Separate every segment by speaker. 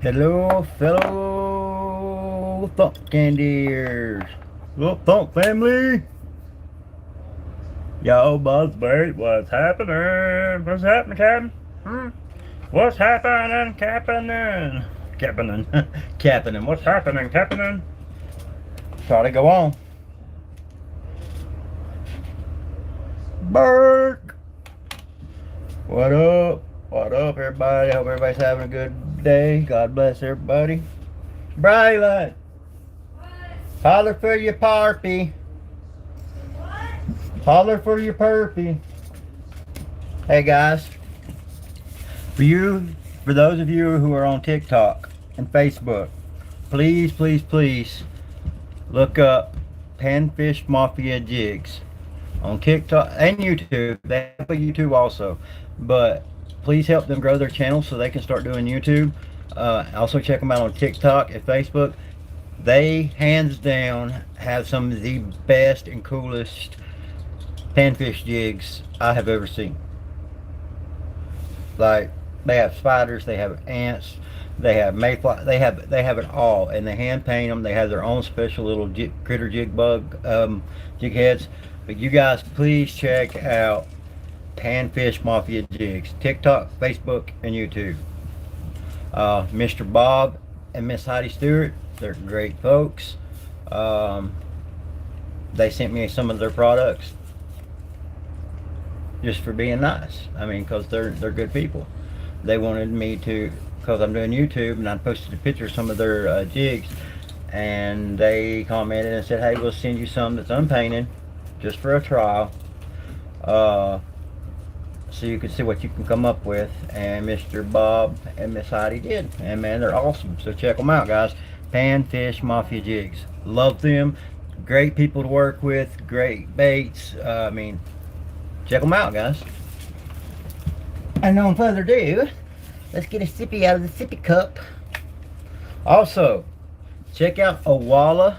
Speaker 1: Hello, fellow Thump Candiers. Hello, Thump family. Yo, Buzzbait, what's happening? What's happening, Captain? What's happening, Captain? Captain. Captain. What's happening, Captain? Try to go on. Burke. What up? What up, everybody? Hope everybody's having a good day. God bless everybody. Braylon. Holler for your parpy. Holler for your perpy. Hey guys, for those of you who are on TikTok and Facebook, please look up Panfish Mafia Jigs on TikTok and YouTube. They have a YouTube also, but please help them grow their channel so they can start doing YouTube. Also check them out on TikTok and Facebook. They hands down have some of the best and coolest panfish jigs I have ever seen. Like, they have spiders, they have ants, they have mayfly, they have it all, and they hand paint them. They have their own special little critter jig bug jig heads. But you guys, please check out Panfish Mafia Jigs, TikTok, Facebook, and YouTube. Mr. Bob and Miss Heidi Stewart, they're great folks. They sent me some of their products just for being nice. I mean, because they're good people. They wanted me to, because I'm doing YouTube, and I posted a picture of some of their jigs, and they commented and said, hey, we'll send you some that's unpainted just for a trial, so you can see what you can come up with. And Mr. Bob and Miss Heidi did, and man, they're awesome. So check them out, guys. Panfish Mafia Jigs, love them. Great people to work with, great baits. I mean, check them out, guys. And no further ado, let's get a sippy out of the sippy cup. Also, check out Owala,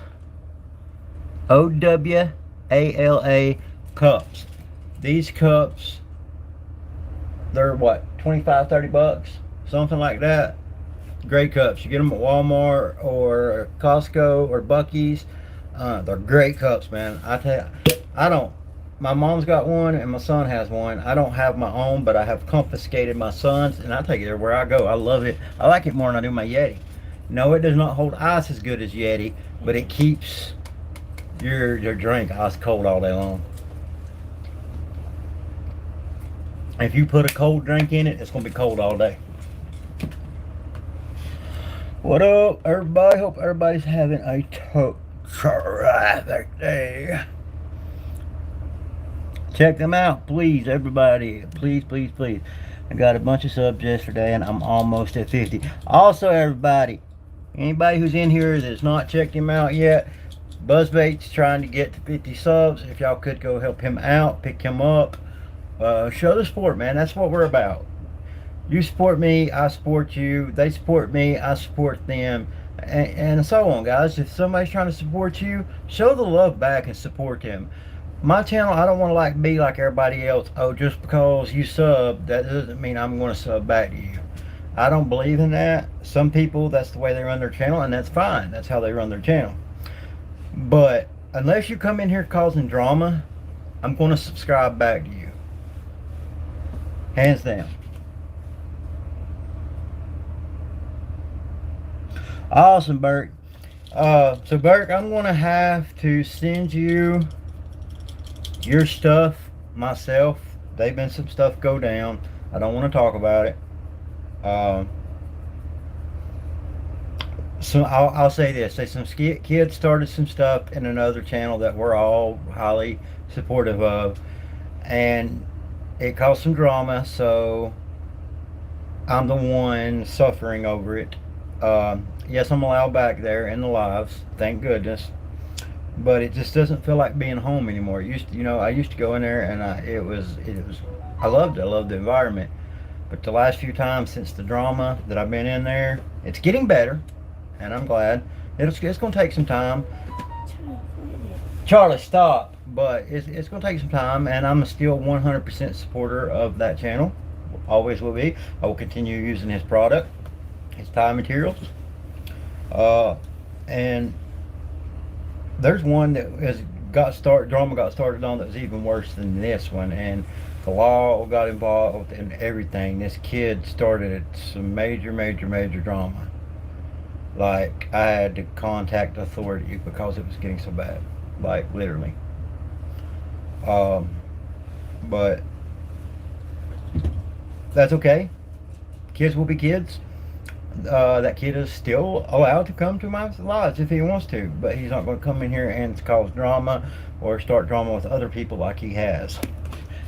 Speaker 1: OWALA cups. These cups, they're what, 25, 30 bucks? Something like that. Great cups. You get them at Walmart or Costco or Buc-ee's. They're great cups, man. I tell you, my mom's got one and my son has one. I don't have my own, but I have confiscated my son's, and I take it everywhere I go. I love it. I like it more than I do my Yeti. No, it does not hold ice as good as Yeti, but it keeps your drink ice cold all day long. If you put a cold drink in it, it's going to be cold all day. What up, everybody? Hope everybody's having a terrific day. Check them out, please, everybody. Please. I got a bunch of subs yesterday, and I'm almost at 50. Also, everybody, anybody who's in here that's not checked him out yet, Buzzbait's trying to get to 50 subs. If y'all could go help him out, pick him up, show the support, man. That's what we're about. You support me, I support you. They support me, I support them, and so on, guys. If somebody's trying to support you, show the love back and support them. My channel, I don't want to be like everybody else. Oh, just because you sub, that doesn't mean I'm going to sub back to you. I don't believe in that. Some people, that's the way they run their channel, and that's fine. That's how they run their channel. But unless you come in here causing drama, I'm going to subscribe back to you. Hands down. Awesome, Burke. So Burke, I'm going to have to send you your stuff myself. They've been some stuff go down. I don't want to talk about it. So I'll say this. Say some kids started some stuff in another channel that we're all highly supportive of, and it caused some drama, so I'm the one suffering over it. Yes, I'm allowed back there in the lives, thank goodness, but it just doesn't feel like being home anymore. It used to, I used to go in there, and I loved it. I loved the environment. But the last few times since the drama that I've been in there, it's getting better, and I'm glad. It's going to take some time. Charlie, stop. But it's going to take some time, and I'm still 100% supporter of that channel. Always will be. I will continue using his product. his tie materials. And there's one that drama got started on that was even worse than this one, and the law got involved and everything. This kid started some major drama. Like, I had to contact authority because it was getting so bad, like literally. But that's okay. Kids will be kids. That kid is still allowed to come to my lodge if he wants to, but he's not going to come in here and cause drama or start drama with other people like he has.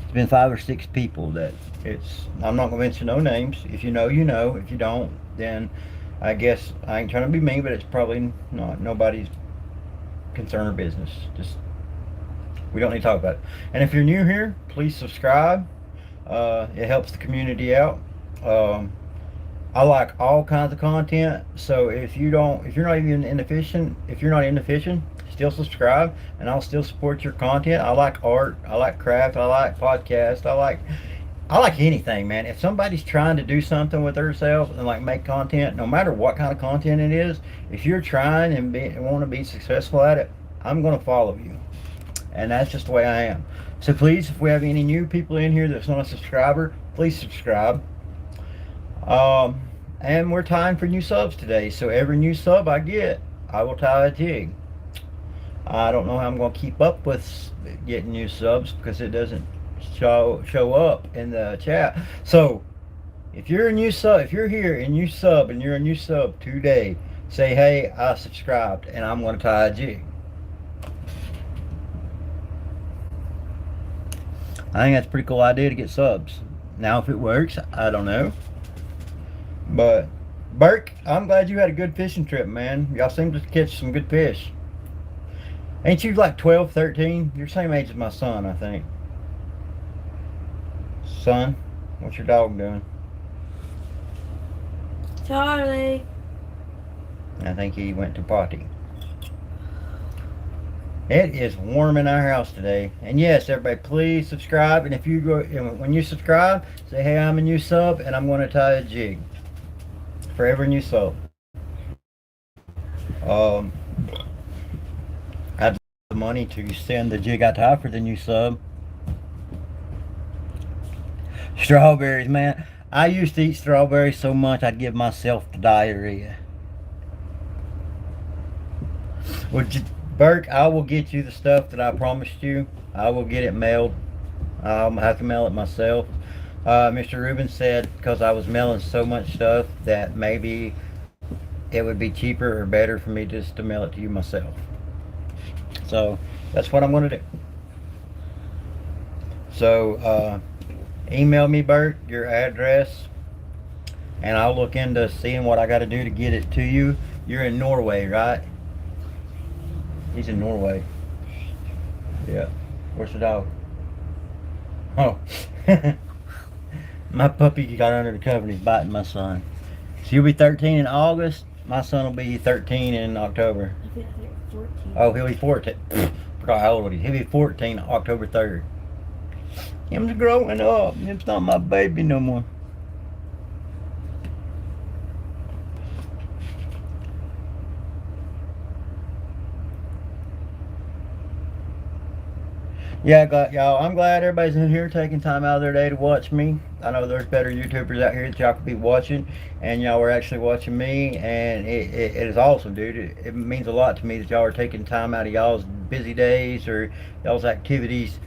Speaker 1: It's been 5 or 6 people that I'm not going to mention no names. If you know, you know. If you don't, then I guess I ain't trying to be mean, but it's probably not nobody's concern or business. Just, we don't need to talk about it. And if you're new here, please subscribe. It helps the community out. I like all kinds of content, so if you're not even into fishing, still subscribe, and I'll still support your content. I like art, I like craft, I like podcasts, I like anything, man. If somebody's trying to do something with themselves and like make content, no matter what kind of content it is, if you're trying and want to be successful at it, I'm going to follow you. And that's just the way I am. So please, if we have any new people in here that's not a subscriber, please subscribe. And we're tying for new subs today. So every new sub I get, I will tie a jig. I don't know how I'm going to keep up with getting new subs because it doesn't show up in the chat. So if you're a new sub, if you're here and you sub and you're a new sub today, say, hey, I subscribed and I'm going to tie a jig. I think that's a pretty cool idea to get subs. Now if it works, I don't know. But Burke, I'm glad you had a good fishing trip, man. Y'all seem to catch some good fish. Ain't you like 12, 13? You're the same age as my son, I think. Son, what's your dog doing?
Speaker 2: Charlie.
Speaker 1: I think he went to potty. It is warm in our house today. And yes, everybody, please subscribe. And if you go, when you subscribe, say, hey, I'm a new sub and I'm going to tie a jig for every new sub. I have the money to send the jig I tie for the new sub. Strawberries, man. I used to eat strawberries so much I'd give myself the diarrhea. Burke, I will get you the stuff that I promised you. I will get it mailed. I have to mail it myself. Mr. Rubin said because I was mailing so much stuff that maybe it would be cheaper or better for me just to mail it to you myself. So that's what I'm going to do. So email me, Bert, your address, and I'll look into seeing what I got to do to get it to you. You're in Norway, right? He's in Norway. Yeah. Where's the dog? Oh. My puppy got under the cover and he's biting my son. So he'll be 13 in August. My son will be 13 in October.
Speaker 2: I think 14.
Speaker 1: Oh, he'll be 14. Forgot how old he is. He'll be 14 October 3rd. Him's growing up. Him's not my baby no more. Yeah, y'all, I'm glad everybody's in here taking time out of their day to watch me. I know there's better YouTubers out here that y'all could be watching, and y'all are actually watching me, and it is awesome, dude. It means a lot to me that y'all are taking time out of y'all's busy days or y'all's activities,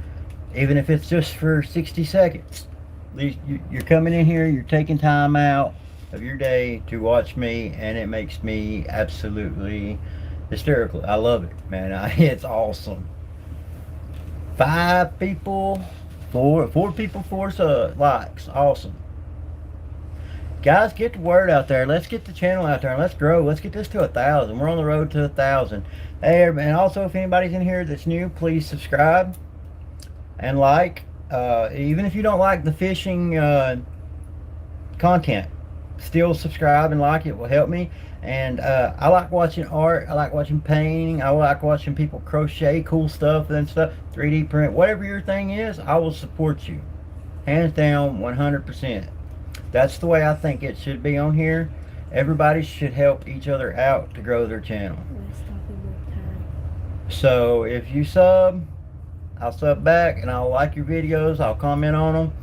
Speaker 1: even if it's just for 60 seconds. At least you're coming in here, you're taking time out of your day to watch me, and it makes me absolutely hysterical. I love it, man. It's awesome. 5 people, 4 people, 4 likes. Awesome. Guys, get the word out there. Let's get the channel out there and let's grow. Let's get this to 1,000. We're on the road to 1,000. Hey, and also if anybody's in here that's new, please subscribe and like. Even if you don't like the fishing content, still subscribe and like. It will help me. And I like watching art. I like watching painting. I like watching people crochet cool stuff and stuff, 3D print, whatever your thing is. I will support you, hands down, 100%. That's the way I think it should be on here. Everybody should help each other out to grow their channel.
Speaker 2: Let's talk about time.
Speaker 1: So if you sub, I'll sub back and I'll like your videos. I'll comment on them.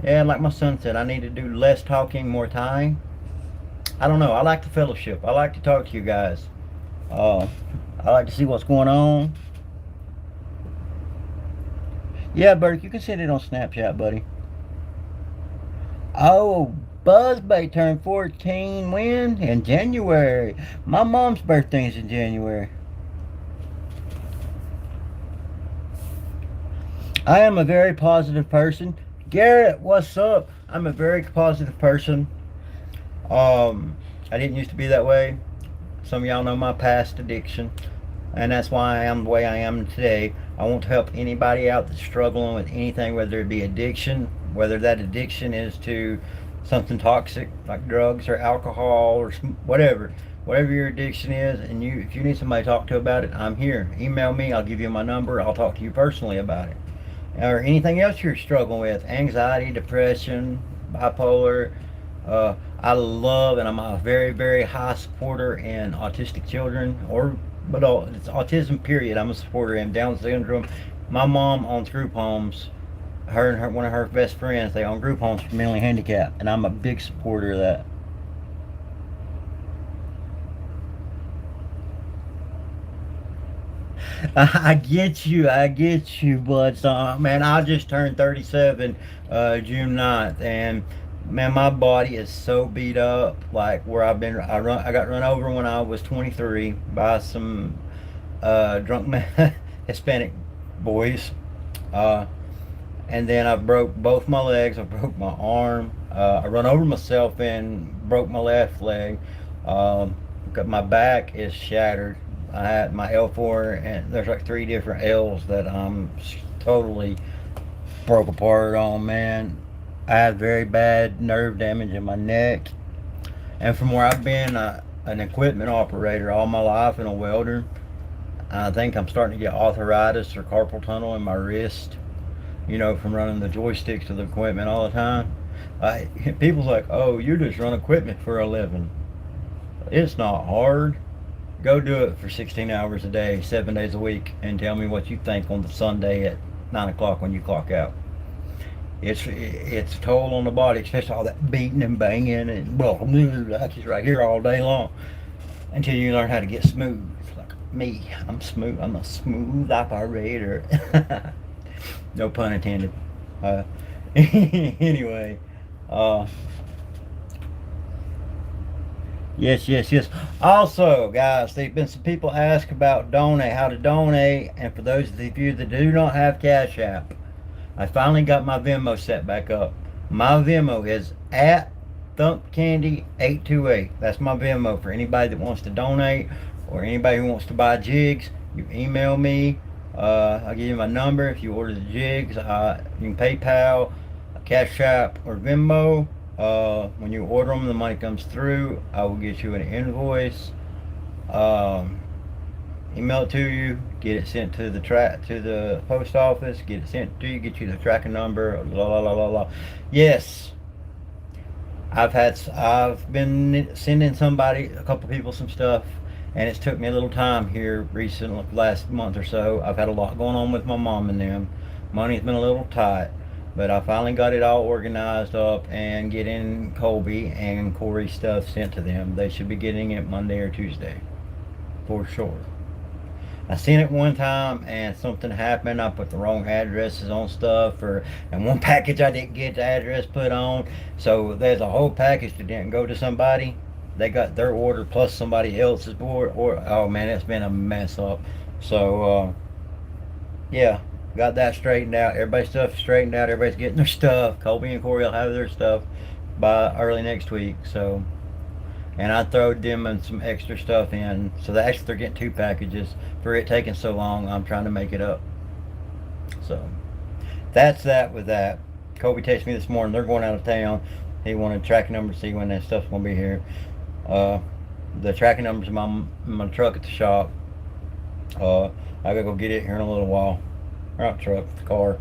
Speaker 1: And like my son said, I need to do less talking, more time. I don't know. I like the fellowship. I like to talk to you guys. I like to see what's going on. Yeah, Bert, you can send it on Snapchat, buddy. Oh, Buzzbait turned 14 when? In January. My mom's birthday is in January. I am a very positive person. Garrett, what's up? I'm a very positive person. I didn't used to be that way. Some of y'all know my past addiction, and that's why I am the way I am today. I want to help anybody out that's struggling with anything, whether it be addiction, whether that addiction is to something toxic like drugs or alcohol or whatever your addiction is, and if you need somebody to talk to about it, I'm here. Email me, I'll give you my number, I'll talk to you personally about it. Or anything else you're struggling with, anxiety, depression, bipolar. I love, and I'm a very, very high supporter in autistic children, but it's autism period. I'm a supporter in Down syndrome. My mom owns group homes. Her and one of her best friends, they own group homes for mentally handicapped, and I'm a big supporter of that. I get you, bud. So, man, I just turned 37 June 9th, and man, my body is so beat up. Like where I got run over when I was 23 by some drunk Hispanic boys, and then I broke both my legs. I broke my arm. I run over myself and broke my left leg. My back is shattered. I had my L4, and there's like 3 different L's that I'm totally broke apart on, man. I had very bad nerve damage in my neck. And from where I've been an equipment operator all my life and a welder, I think I'm starting to get arthritis or carpal tunnel in my wrist, from running the joysticks to the equipment all the time. People's like, oh, you just run equipment for a living. It's not hard. Go do it for 16 hours a day, 7 days a week, and tell me what you think on the Sunday at 9 o'clock when you clock out. It's a toll on the body, especially all that beating and banging and that's just right here all day long until you learn how to get smooth. Like me, I'm smooth. I'm a smooth operator. No pun intended. Anyway, yes. Also, guys, there've been some people ask about how to donate, and for those of you that do not have Cash App, I finally got my Venmo set back up. My Venmo is at thumpcandy828. That's my Venmo for anybody that wants to donate or anybody who wants to buy jigs. You email me. I'll give you my number. If you order the jigs, you can PayPal, Cash App, or Venmo. When you order them, the money comes through. I will get you an invoice. Email it to you, get it sent to the post office, get it sent to you, get you the tracking number, Yes, I've been sending a couple people some stuff, and it's took me a little time here last month or so. I've had a lot going on with my mom and them. Money's been a little tight, but I finally got it all organized up and getting Colby and Corey's stuff sent to them. They should be getting it Monday or Tuesday, for sure. I seen it one time and something happened. I put the wrong addresses on stuff, and one package I didn't get the address put on. So there's a whole package that didn't go to somebody. They got their order plus somebody else's order. Oh man, it's been a mess up. So yeah, got that straightened out. Everybody's stuff straightened out. Everybody's getting their stuff. Colby and Corey will have their stuff by early next week. So. And I throwed them and some extra stuff in. So they're getting 2 packages. For it taking so long, I'm trying to make it up. So that's that with that. Kobe texted me this morning. They're going out of town. He wanted tracking number to see when that stuff's going to be here. The tracking number's in my truck at the shop. I gotta go get it here in a little while. Or not truck, the car.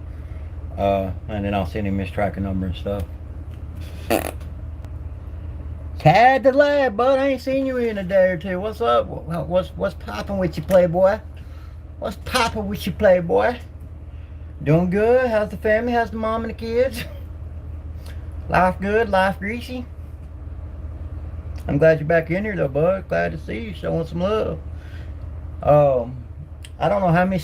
Speaker 1: And then I'll send him his tracking number and stuff. Tad the lad, bud. I ain't seen you in a day or two. What's up? What's popping with you, playboy? What's popping with you, playboy? Doing good? How's the family? How's the mom and the kids? Life good? Life greasy? I'm glad you're back in here though, bud. Glad to see you showing some love. I don't know how many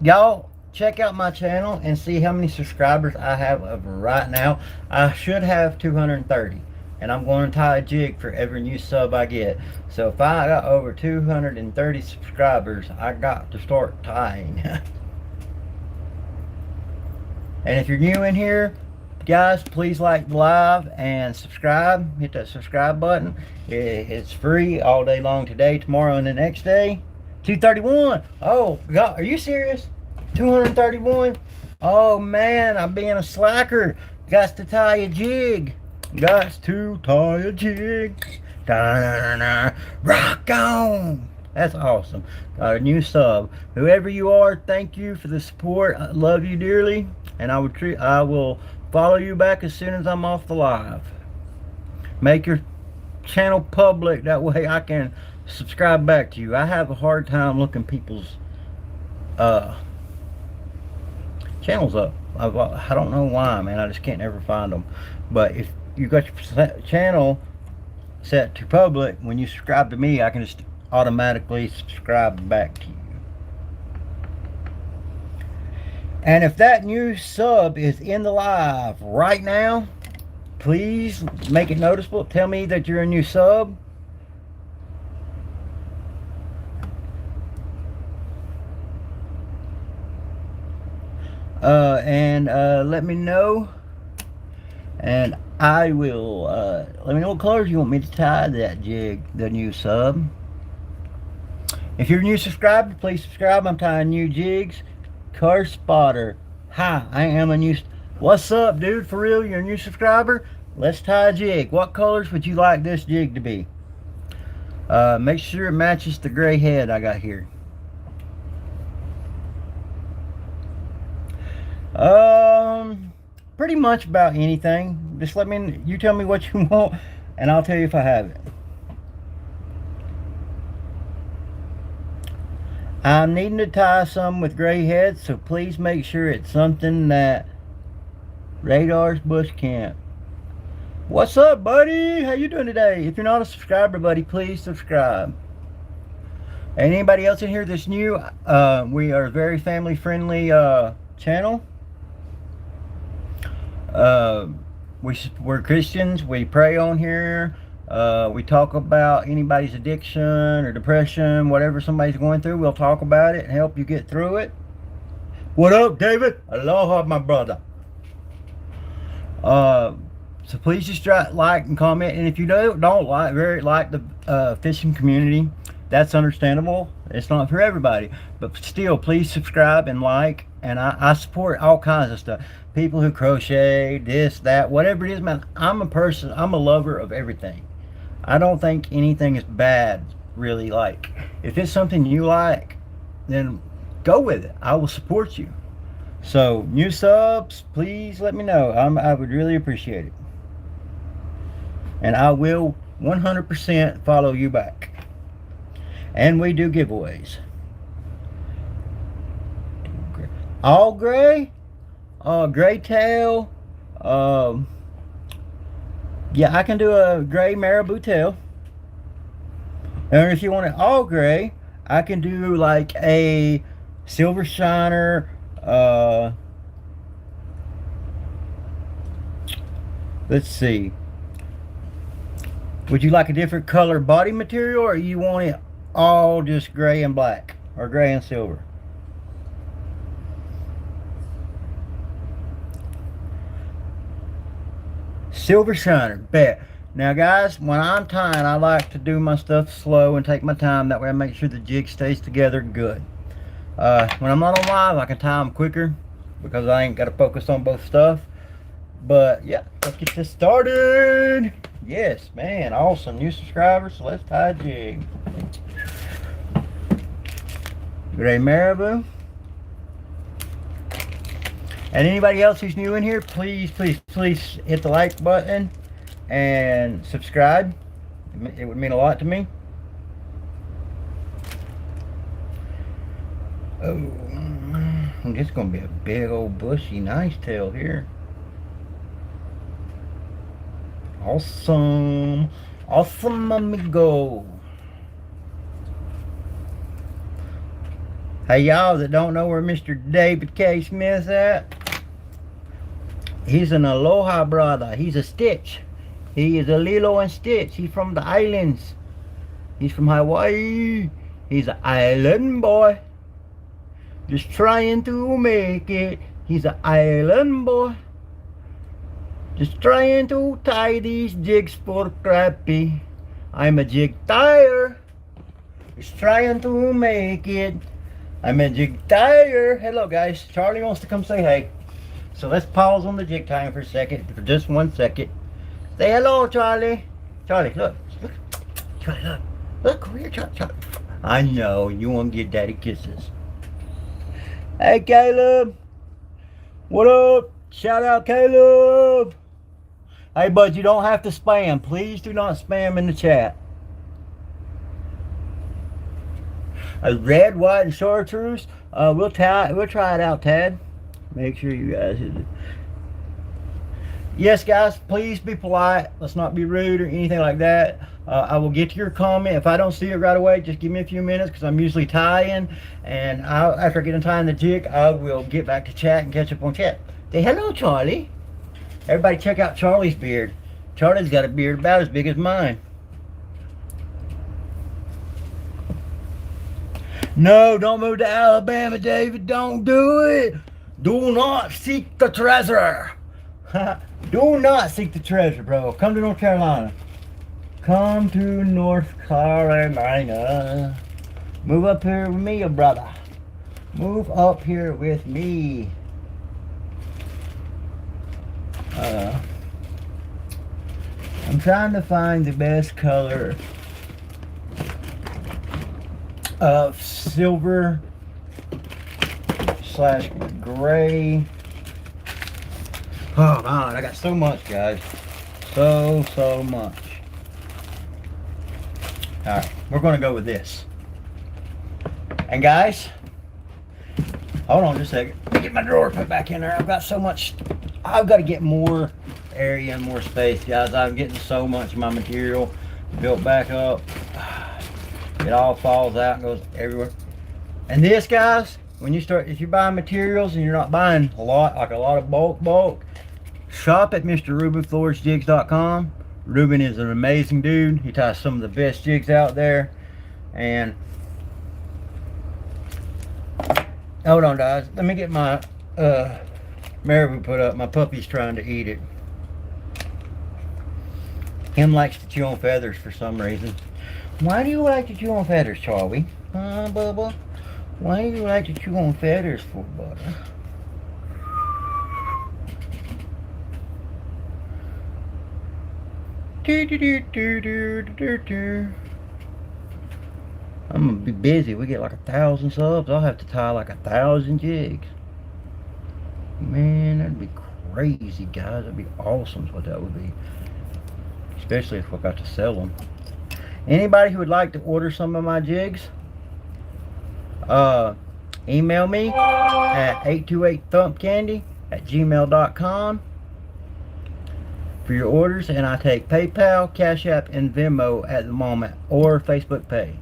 Speaker 1: y'all check out my channel and see how many subscribers I have of right now. I should have 230, and I'm going to tie a jig for every new sub I get. So if I got over 230 subscribers, I got to start tying. And if you're new in here, guys, please like the live and subscribe. Hit that subscribe button. It's free all day long today, tomorrow, and the next day. 231. Oh God, are you serious? 231. Oh man, I'm being a slacker. Got to tie a jig. Got to tie a jig. Da-na-na-na. Rock on. That's awesome. Got a new sub. Whoever you are, thank you for the support. I love you dearly, and I will follow you back as soon as I'm off the live. Make your channel public, that way I can subscribe back to you. I have a hard time looking people's channels up. I don't know why, man. I just can't ever find them. But if you got your channel set to public, when you subscribe to me, I can just automatically subscribe back to you. And if that new sub is in the live right now, please make it noticeable. Tell me that you're a new sub. And let me know, and I will let me know what colors you want me to tie that jig, the new sub. If you're a new subscriber, please subscribe. I'm tying new jigs. Car spotter. Hi, I am a new. What's up, dude? For real, you're a new subscriber? Let's tie a jig. What colors would you like this jig to be? Make sure it matches the gray head I got here. Pretty much about anything. Just you tell me what you want, and I'll tell you if I have it. I'm needing to tie some with gray heads, so please make sure it's something that Radar's Bush Camp. What's up, buddy? How you doing today? If you're not a subscriber, buddy, please subscribe. And anybody else in here that's new, we are a very family friendly channel. We're Christians. We pray on here. We talk about anybody's addiction or depression, whatever somebody's going through. We'll talk about it and help you get through it. What up, David? Aloha, my brother. So please just like and comment. And if you don't like the fishing community, that's understandable. It's not for everybody, but still, please subscribe and like. And I support all kinds of stuff. People who crochet, this, that, whatever it is, man. I'm a lover of everything. I don't think anything is bad, really. Like, if it's something you like, then go with it. I will support you. So, new subs, please let me know. I would really appreciate it. And I will 100% follow you back. And we do giveaways. All gray? Gray tail. Yeah, I can do a gray marabou tail. And if you want it all gray, I can do like a silver shiner. Let's see. Would you like a different color body material, or you want it all just gray and black, or gray and silver? Silver shiner, bet. Now guys, when I'm tying, I like to do my stuff slow and take my time. That way I make sure the jig stays together good. When I'm not on live, I can tie them quicker because I ain't got to focus on both stuff. But yeah, let's get this started. Yes, man, awesome. New subscribers, so let's tie a jig. Gray marabou. And anybody else who's new in here, please hit the like button and subscribe. It would mean a lot to me. Oh, this is gonna be a big old bushy nice tail here. Awesome, awesome, amigo. Hey, y'all that don't know where Mr. David K. Smith's at, he's an Aloha brother. He's a Stitch. He is a Lilo and Stitch. He's from the islands. He's from Hawaii. He's an island boy, just trying to make it. He's an island boy, just trying to tie these jigs for Crappy. I'm a jig tire, just trying to make it. I'm a jig tire. Hello guys, Charlie wants to come say hey. So let's pause on the jig tying for a second, for just 1 second. Say hello, Charlie. Charlie, look. Charlie, look. Look, come here, Charlie. I know, you want to get daddy kisses. Hey, Caleb. What up? Shout out, Caleb. Hey, bud, you don't have to spam. Please do not spam in the chat. A red, white, and chartreuse. We'll try it out, Tad. Make sure you guys hit it. Yes, guys, please be polite. Let's not be rude or anything like that. I will get to your comment. If I don't see it right away, just give me a few minutes because I'm usually tying. And after I get done tying the jig, I will get back to chat and catch up on chat. Say hello, Charlie. Everybody check out Charlie's beard. Charlie's got a beard about as big as mine. No, don't move to Alabama, David. Don't do it. Do not seek the treasure. Do not seek the treasure, bro. Come to North Carolina. Come to North Carolina. Move up here with me, brother. Move up here with me. I'm trying to find the best color of silver / gray. Oh man, I got so much, guys. So much. Alright, we're gonna go with this. And guys, hold on just a second. Let me get my drawer put back in there. I've got so much. I've got to get more area and more space, guys. I'm getting so much of my material built back up. It all falls out and goes everywhere. And this, guys, when you start, if you're buying materials and you're not buying a lot, like a lot of bulk, shop at MrRubenFloresJigs.com. Ruben is an amazing dude. He ties some of the best jigs out there. And hold on, guys. Let me get my marabou put up. My puppy's trying to eat it. Him likes to chew on feathers for some reason. Why do you like to chew on feathers, Charlie? Bubba? Why do you like to chew on feathers for, buddy? I'm gonna be busy. We get like 1,000 subs. I'll have to tie like 1,000 jigs. Man, that'd be crazy, guys. That'd be awesome. Is what that would be. Especially if I got to sell them. Anybody who would like to order some of my jigs, email me at 828thumpcandy@gmail.com for your orders, and I take PayPal, Cash App, and Venmo at the moment, or Facebook Pay.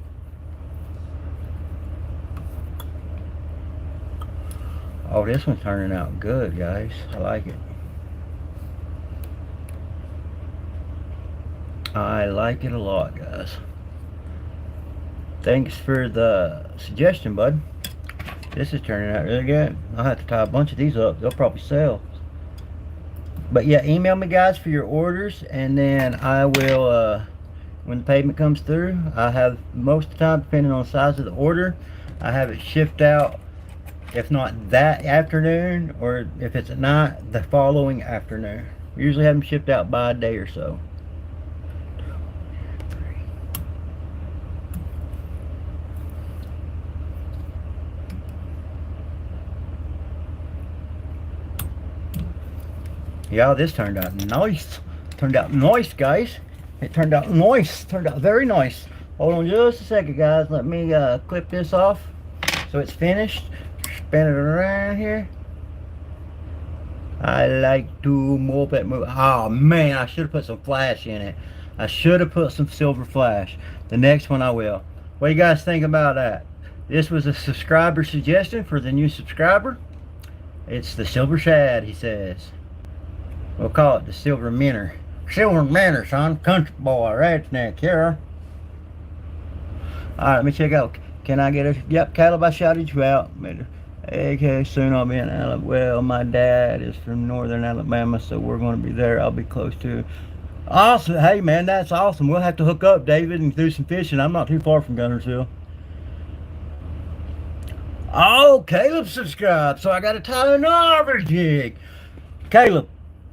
Speaker 1: Oh, this one's turning out good, guys. I like it. I like it a lot, guys. Thanks for the suggestion, bud. This is turning out really good. I'll have to tie a bunch of these up. They'll probably sell. But yeah, email me, guys, for your orders, and then I will, when the payment comes through, I have most of the time, depending on the size of the order, I have it shipped out, if not that afternoon, or if it's at night, the following afternoon. We usually have them shipped out by a day or so. Yeah, this turned out nice. Turned out nice, guys. It turned out nice. Turned out very nice. Hold on just a second, guys. Let me clip this off so it's finished. Spin it around here. I like to move it. Oh man, I should have put some flash in it. I should have put some silver flash. The next one I will. What do you guys think about that? This was a subscriber suggestion for the new subscriber. It's the silver shad, he says. We'll call it the silver minnow. Silver minnow, son. Country boy, right there, Kara. Alright, let me check out. Can I get a... Yep, Caleb, I shouted you out. Okay, soon I'll be in Alabama. Well, my dad is from northern Alabama, so we're going to be there. I'll be close to. Awesome. Hey, man, that's awesome. We'll have to hook up, David, and do some fishing. I'm not too far from Gunnersville. Oh, Caleb subscribed, so I got to tie another jig. Caleb,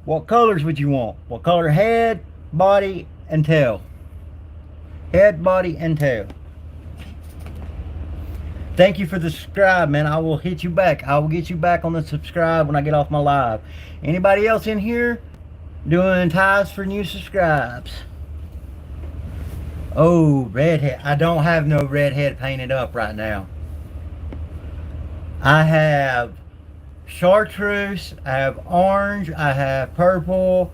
Speaker 1: what colors would you want? What color? Head, body, and tail. Head, body, and tail. Thank you for the subscribe, man. I will hit you back. I will get you back on the subscribe when I get off my live. Anybody else in here doing ties for new subscribes? Oh, redhead. I don't have no redhead painted up right now. I have chartreuse, I have orange, I have purple.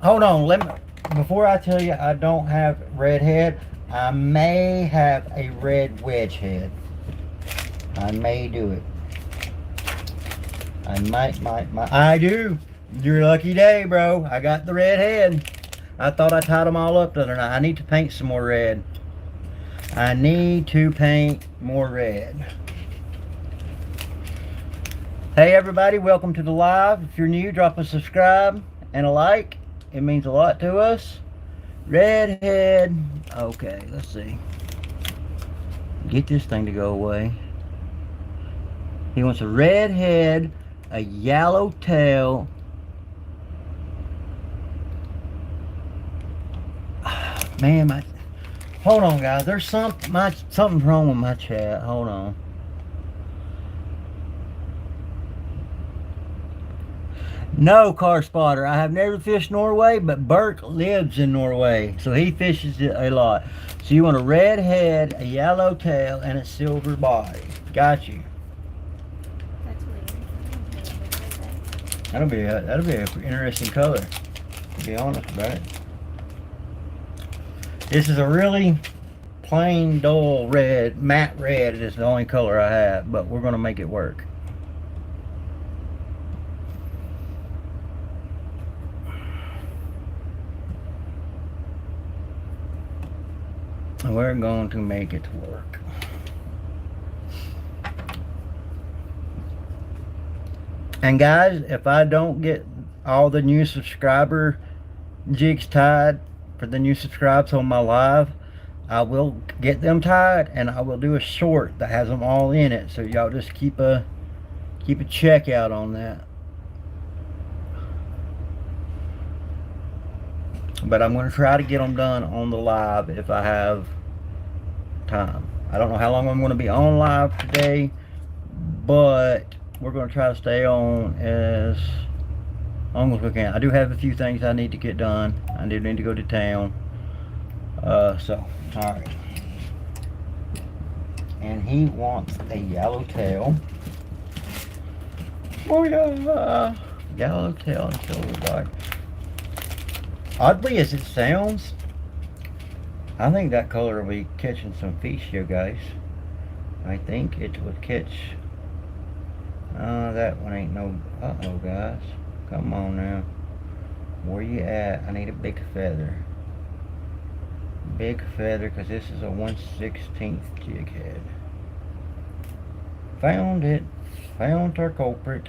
Speaker 1: Hold on, before I tell you I don't have redhead, I may have a red wedge head. I may do it. I might. I do. Your lucky day, bro. I got the red head. I thought I tied them all up the other night. I need to paint some more red. I need to paint more red. Hey everybody, welcome to the live. If you're new, drop a subscribe and a like. It means a lot to us. Redhead. Okay, let's see. Get this thing to go away. He wants a red head, a yellow tail. Man, hold on, guys. There's something's wrong with my chat. Hold on. No, Car Spotter. I have never fished Norway, but Burke lives in Norway, so he fishes it a lot. So you want a red head, a yellow tail, and a silver body. Got you. That'll be an interesting color, to be honest about it. This is a really plain, dull red, matte red. It is the only color I have, but we're going to make it work. We're going to make it work. And guys, if I don't get all the new subscriber jigs tied for the new subscribes on my live, I will get them tied and I will do a short that has them all in it. So y'all just keep a check out on that. But I'm going to try to get them done on the live if I have time. I don't know how long I'm going to be on live today, but we're going to try to stay on as long as we can. I do have a few things I need to get done. I do need to go to town. So, alright. And he wants a yellow tail. Oh yeah! Yellow tail and silver body. Oddly as it sounds, I think that color will be catching some fish here, guys. I think it would catch. That one ain't no. Uh-oh, guys. Come on now. Where you at? I need a big feather. Big feather, because this is a 1/16 jig head. Found it. Found our culprit.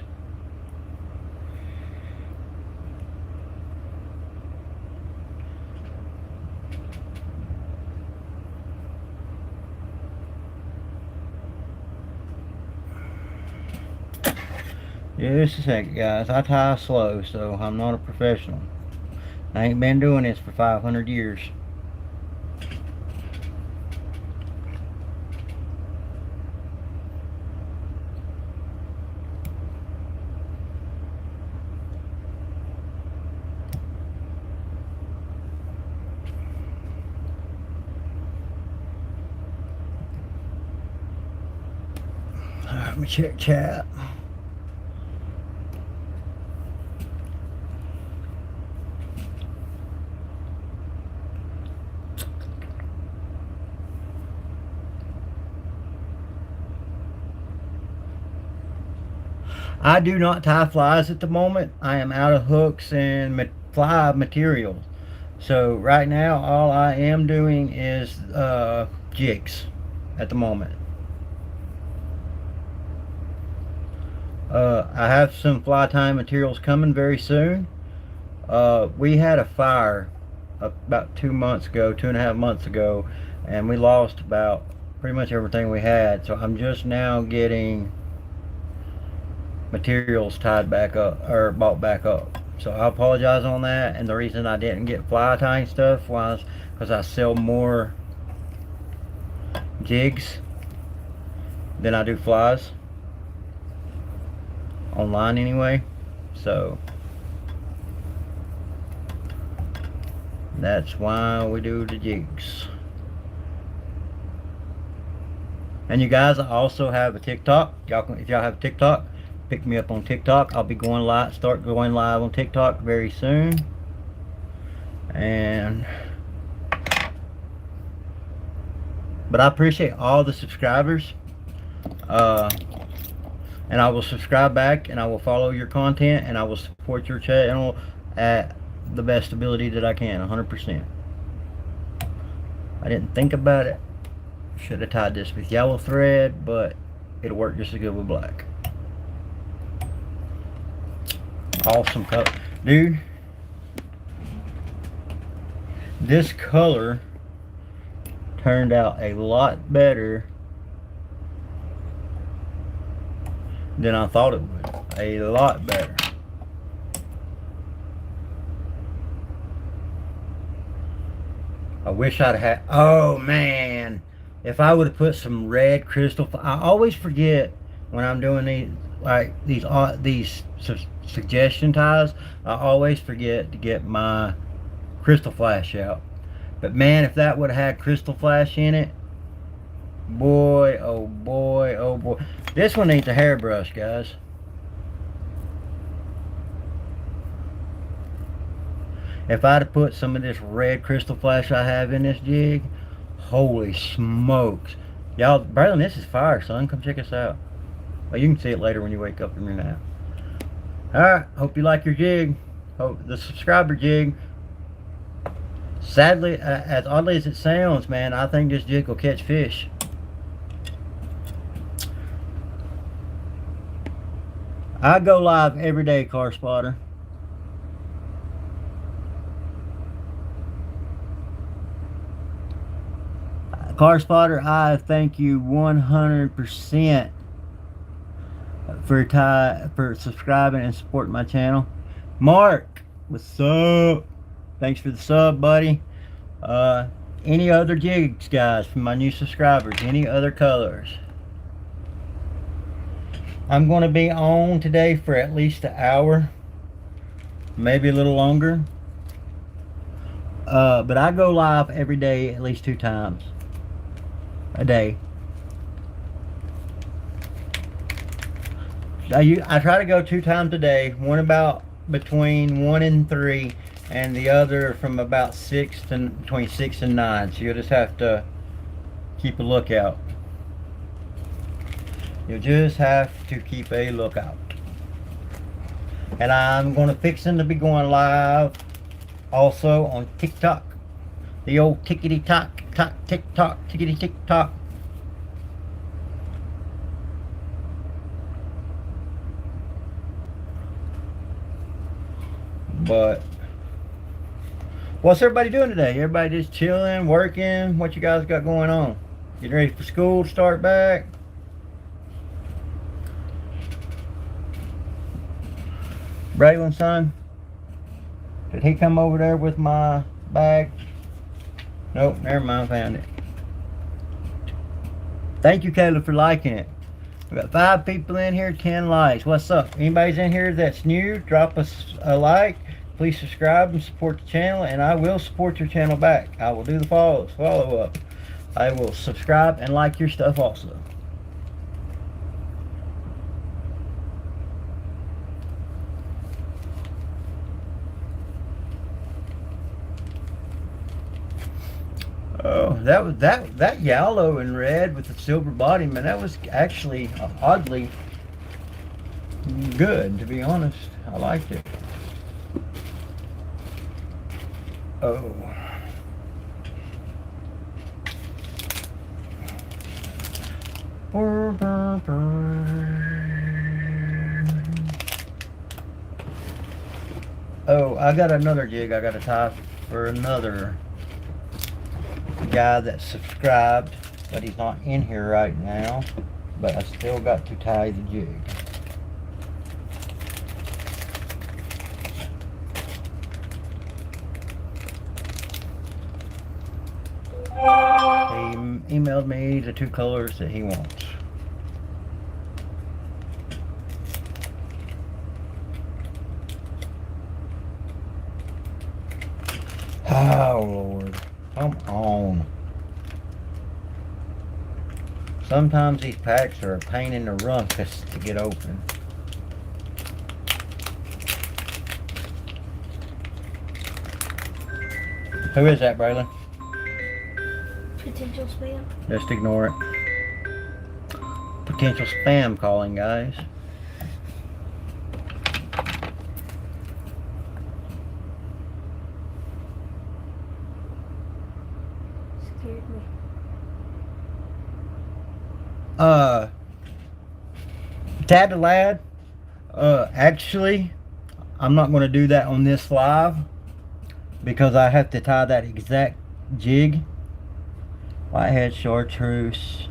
Speaker 1: Just a second, guys. I tie slow, so I'm not a professional. I ain't been doing this for 500 years. Let me check chat. I do not tie flies at the moment. I am out of hooks and fly materials. So right now all I am doing is jigs at the moment. I have some fly tying materials coming very soon. We had a fire about 2 months ago, 2.5 months ago, and we lost about pretty much everything we had. So I'm just now getting materials tied back up or bought back up. So I apologize on that, and the reason I didn't get fly tying stuff was because I sell more jigs than I do flies online anyway, so that's why we do the jigs. And you guys, I also have a TikTok. Y'all can, if y'all have a TikTok, pick me up on TikTok. I'll be going live, start going live on TikTok very soon. And but I appreciate all the subscribers. And I will subscribe back, and I will follow your content, and I will support your channel at the best ability that I can, 100%. I didn't think about it. Should have tied this with yellow thread, but it'll work just as good with black. Awesome color. Dude, this color turned out a lot better than I thought it would. A lot better. I wish I'd had, oh man, if I would have put some red crystal, I always forget when I'm doing these, like these suggestion ties, I always forget to get my crystal flash out. But man, if that would have had crystal flash in it, boy, oh boy, oh boy. This one needs a hairbrush, guys. If I'd have put some of this red crystal flash I have in this jig, holy smokes. Y'all, Braylon, this is fire, son. Come check us out. Well, you can see it later when you wake up from your nap. Alright, hope you like your jig. Hope the subscriber jig. Sadly, as oddly as it sounds, man, I think this jig will catch fish. I go live every day, Car Spotter. Car Spotter, I thank you 100% for subscribing and supporting my channel. Mark, what's up? Thanks for the sub, buddy. Any other jigs, guys, from my new subscribers? Any other colors? I'm going to be on today for at least an hour, maybe a little longer. But I go live every day at least 2 times a day. I try to go 2 times a day, one about between 1 and 3, and the other from about between 6 and 9. So you'll just have to keep a lookout. You'll just have to keep a lookout. And I'm going to fixing to be going live also on TikTok. The old tickety-tock, TikTok, tickety-tick-tock. But what's everybody doing today? Everybody just chilling, working? What you guys got going on? Getting ready for school to start back? Braylon, son, did he come over there with my bag? Nope, never mind, found it. Thank you, Caleb, for liking it. We got 5 people in here, 10 likes. What's up? Anybody's in here that's new, drop us a like. Please subscribe and support the channel, and I will support your channel back. I will do the follow up. I will subscribe and like your stuff also. Oh, that was that yellow and red with the silver body, man. That was actually oddly good, to be honest. I liked it. Oh. Oh, I got another jig I got to tie for another guy that subscribed, but he's not in here right now. But I still got to tie the jig. He emailed me the 2 colors that he wants. Oh Lord, come on. Sometimes these packs are a pain in the rumpus to get open. Who is that, Braylon?
Speaker 2: Potential spam.
Speaker 1: Just ignore it. Potential spam calling, guys.
Speaker 2: Scared me.
Speaker 1: Tad the Lad, actually, I'm not going to do that on this live because I have to tie that exact jig. Whitehead chartreuse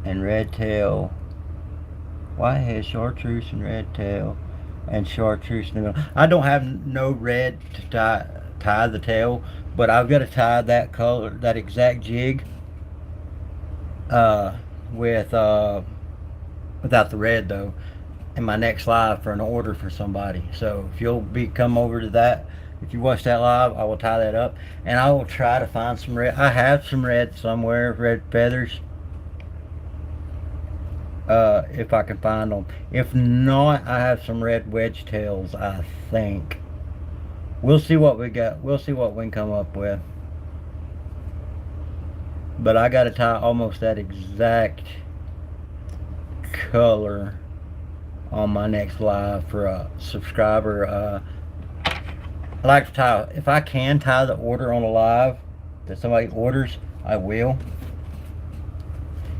Speaker 1: and red tail. Whitehead chartreuse and red tail and chartreuse in the middle. I don't have no red to tie the tail, but I've got to tie that color, that exact jig with without the red though in my next live for an order for somebody. So if you'll come over to that, if you watch that live, I will tie that up and I will try to find some red. I have some red somewhere, red feathers, if I can find them. If not, I have some red wedge tails, I think. We'll see what we got. We'll see what we can come up with. But I got to tie almost that exact color on my next live for a subscriber. I like to tie, if I can tie the order on a live that somebody orders, I will,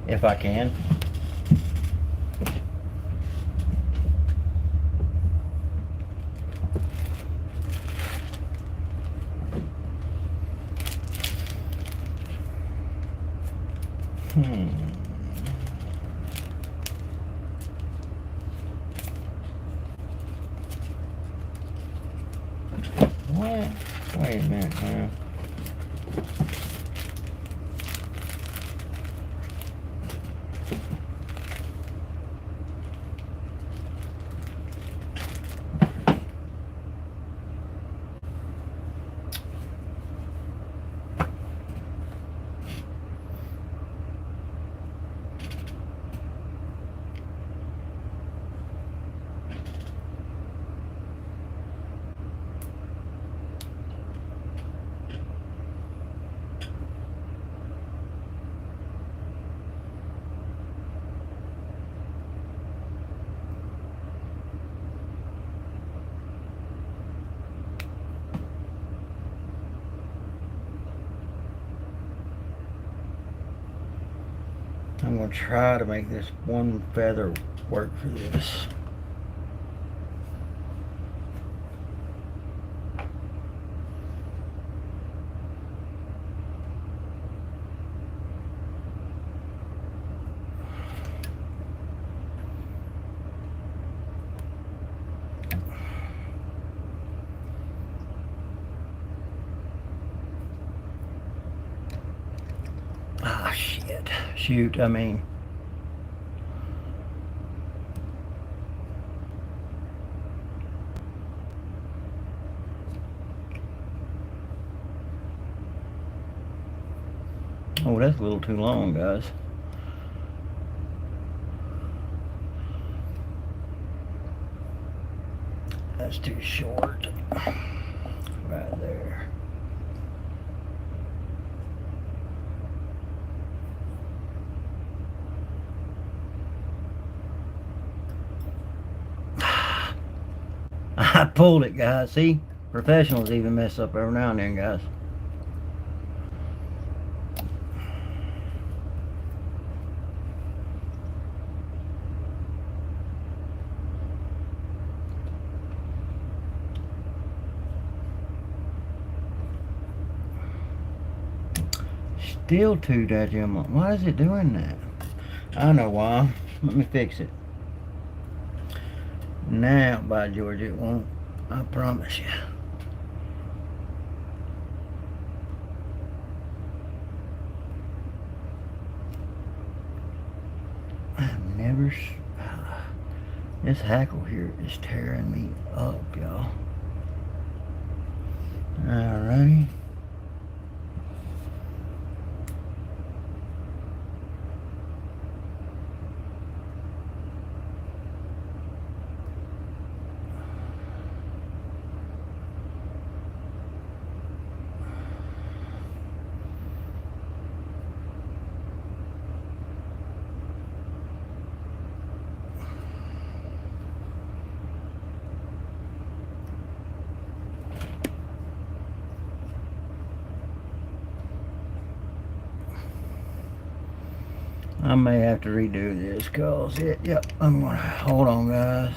Speaker 1: if I can. What? Wait a minute, man. I'm going to try to make this one feather work for this. Ah, shit. Shoot, I mean. Oh, that's a little too long, guys. That's too short. Right there. I pulled it, guys. See? Professionals even mess up every now and then, guys. Still too goddamn long. Why is it doing that? I know why. Let me fix it. Now, by George, it won't. I promise you. I've never. This hackle here is tearing me up, y'all. Alrighty. I may have to redo this cause yep, I'm gonna, hold on guys.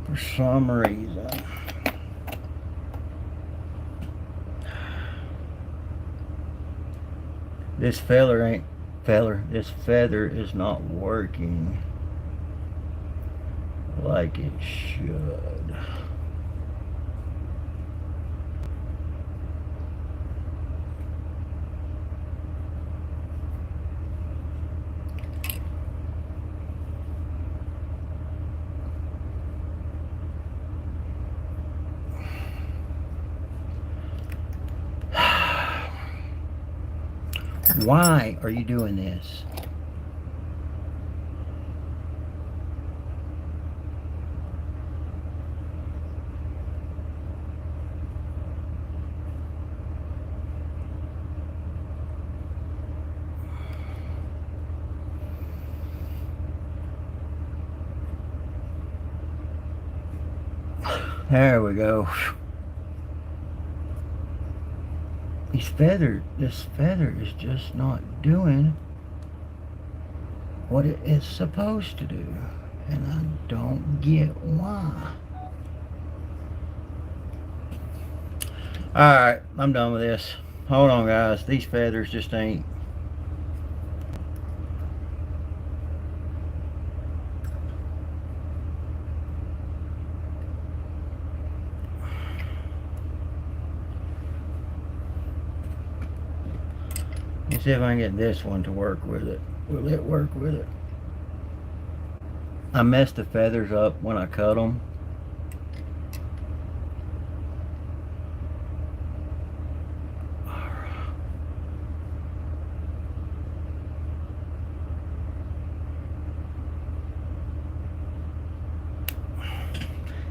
Speaker 1: For some reason. This this feather is not working like it should. Why are you doing this? There we go. This feather is just not doing what it is supposed to do. And I don't get why. Alright, I'm done with this. Hold on guys, these feathers just ain't. Let's see if I can get this one to work with it. Will it work with it? I messed the feathers up when I cut them.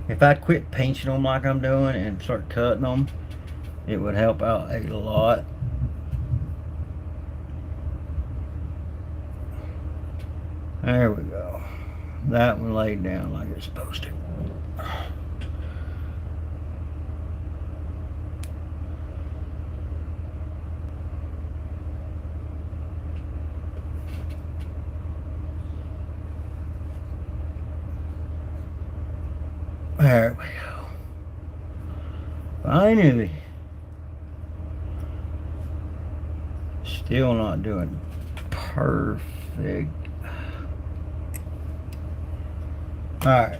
Speaker 1: If I quit pinching them like I'm doing and start cutting them, it would help out a lot. There we go. That one laid down like it's supposed to. There we go. Finally. Still not doing perfect. Alright.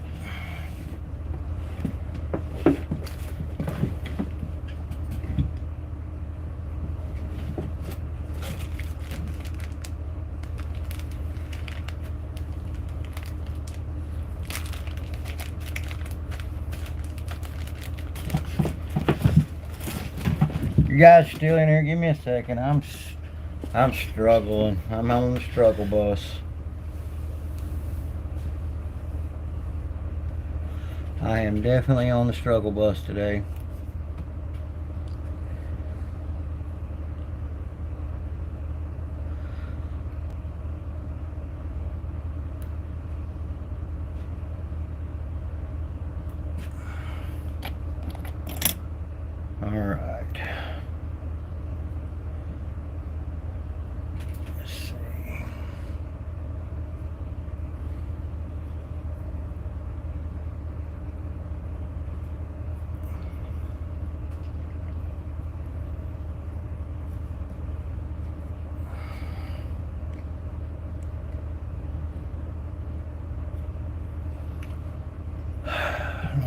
Speaker 1: You guys still in here? Give me a second. I'm struggling. I'm on the struggle bus. I am definitely on the struggle bus today.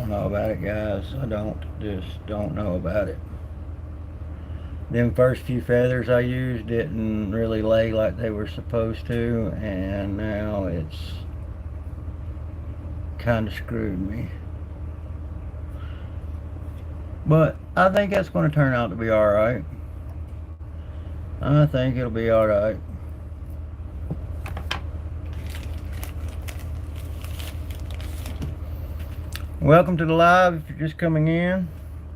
Speaker 1: don't know about it, guys. I just don't know about it. Them first few feathers I used didn't really lay like they were supposed to, and now it's kind of screwed me. But I think that's going to turn out to be alright. I think it'll be alright. Welcome to the live. If you're just coming in,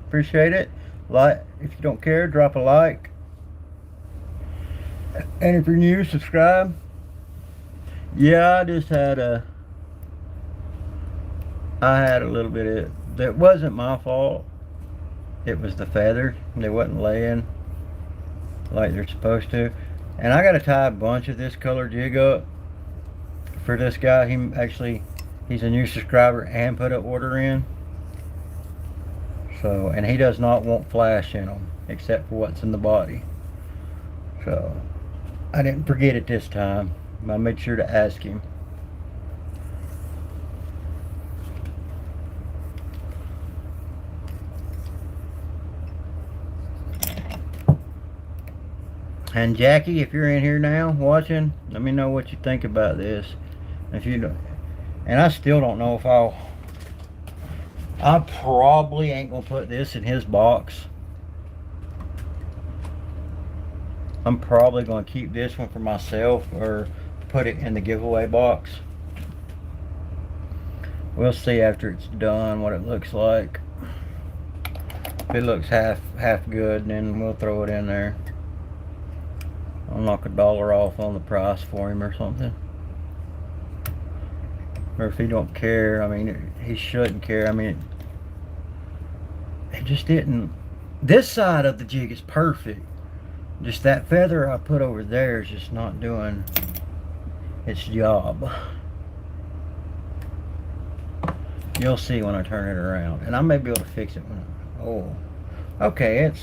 Speaker 1: appreciate it. Like, if you don't care, drop a like. And if you're new, subscribe. Yeah, I had a little bit of, that wasn't my fault. It was the feathers. They wasn't laying like they're supposed to. And I got to tie a bunch of this color jig up for this guy. He's a new subscriber and put an order in. So, and he does not want flash in them except for what's in the body. So, I didn't forget it this time. I made sure to ask him. And Jackie, if you're in here now watching, let me know what you think about this. If you don't, and I still don't know if I probably ain't gonna put this in his box. I'm probably gonna keep this one for myself or put it in the giveaway box. We'll see after it's done what it looks like. If it looks half good, then we'll throw it in there. I'll knock $1 off on the price for him or something. Or if he don't care, I mean, he shouldn't care. I mean, it just didn't. This side of the jig is perfect. Just that feather I put over there is just not doing its job. You'll see when I turn it around. And I may be able to fix it when okay, it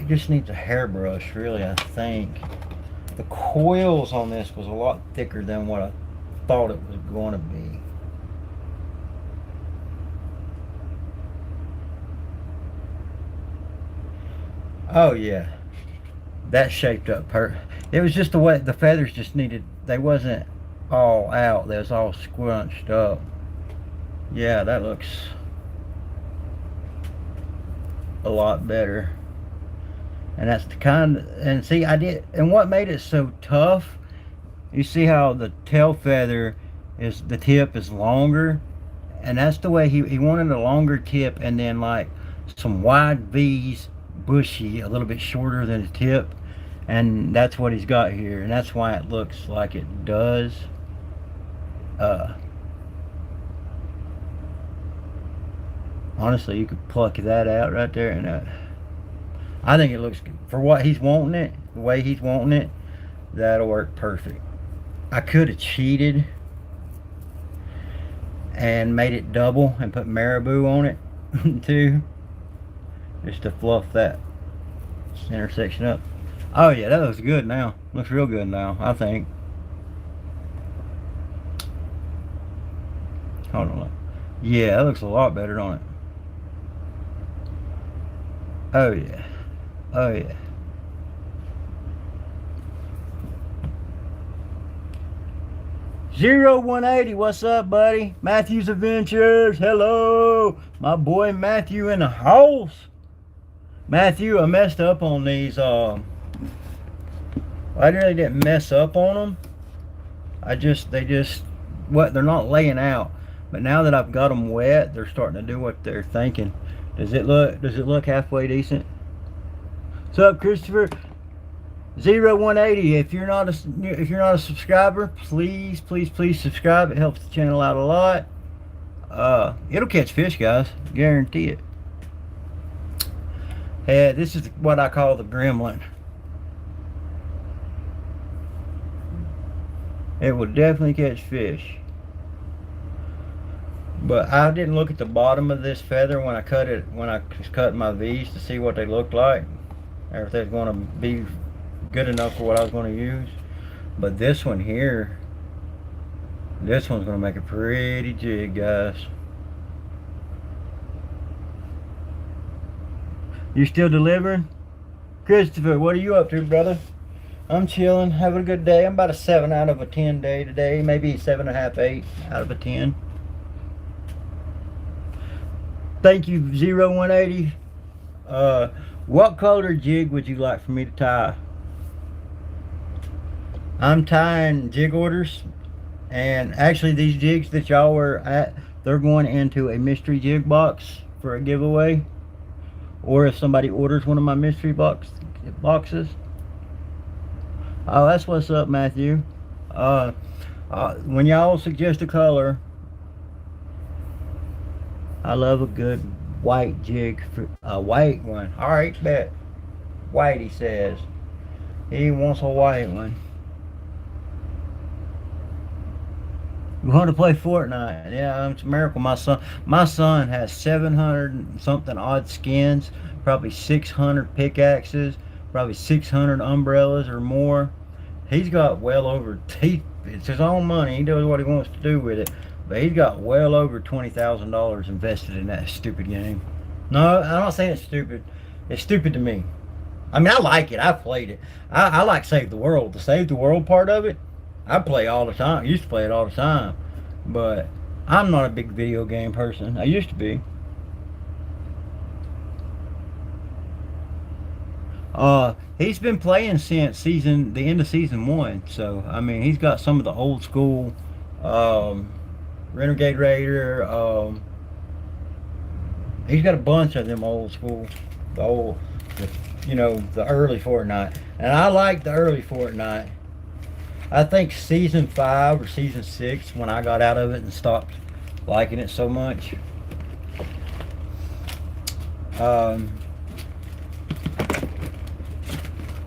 Speaker 1: just needs a hairbrush, really, I think. The coils on this was a lot thicker than what I thought it was going to be. Oh yeah, that shaped up it was just the way the feathers just needed, they wasn't all out, they was all scrunched up. Yeah, that looks a lot better. And that's the kind, and see, and what made it so tough, you see how the tail feather is, the tip is longer, and that's the way he wanted a longer tip, and then like some wide V's, bushy, a little bit shorter than the tip, and that's what he's got here, and that's why it looks like it does. Honestly, you could pluck that out right there, and I think it looks good. For what he's wanting it, the way he's wanting it, that'll work perfect. I could have cheated and made it double and put marabou on it too, just to fluff that intersection up. Oh yeah, that looks good now. Looks real good now, I think. Hold on. Yeah, that looks a lot better, don't it? Oh yeah. Oh yeah. Zero 180, what's up, buddy? Matthew's Adventures, hello. My boy Matthew in the house. Matthew, I messed up on these. I really didn't mess up on them. They're not laying out. But now that I've got them wet, they're starting to do what they're thinking. Does it look halfway decent? What's up, Christopher? 0180. If you're not a subscriber, please subscribe. It helps the channel out a lot. It'll catch fish, guys. Guarantee it. Hey, this is what I call the gremlin. It will definitely catch fish. But I didn't look at the bottom of this feather when I was cutting my V's to see what they looked like, or if they're going to be good enough for what I was going to use. But this one here, This one's gonna make a pretty jig, guys. You still delivering? Christopher, what are you up to, brother? I'm chilling, having a good day. I'm about a 7 out of a 10 day today. Maybe 7.5, 8 out of a 10. Thank you, 0180. What color jig would you like for me to tie? I'm tying jig orders. And actually, these jigs that y'all were at, they're going into a mystery jig box for a giveaway. Or if somebody orders one of my mystery boxes. Oh, that's what's up, Matthew. When y'all suggest a color, I love a good white jig. A white one. All right, bet. White, he says. He wants a white one. We want to play Fortnite. Yeah, it's a miracle. My son has 700 and something odd skins, probably 600 pickaxes, probably 600 umbrellas or more. He's got well over, it's his own money. He does what he wants to do with it. But he's got well over $20,000 invested in that stupid game. No, I'm not saying it's stupid. It's stupid to me. I mean, I like it. I've played it. I like Save the World. The Save the World part of it, I play all the time. I used to play it all the time. But I'm not a big video game person. I used to be. He's been playing since the end of season 1. So, I mean, he's got some of the old school Renegade Raider. He's got a bunch of them old school, the early Fortnite. And I like the early Fortnite. I think season 5 or season 6, when I got out of it and stopped liking it so much.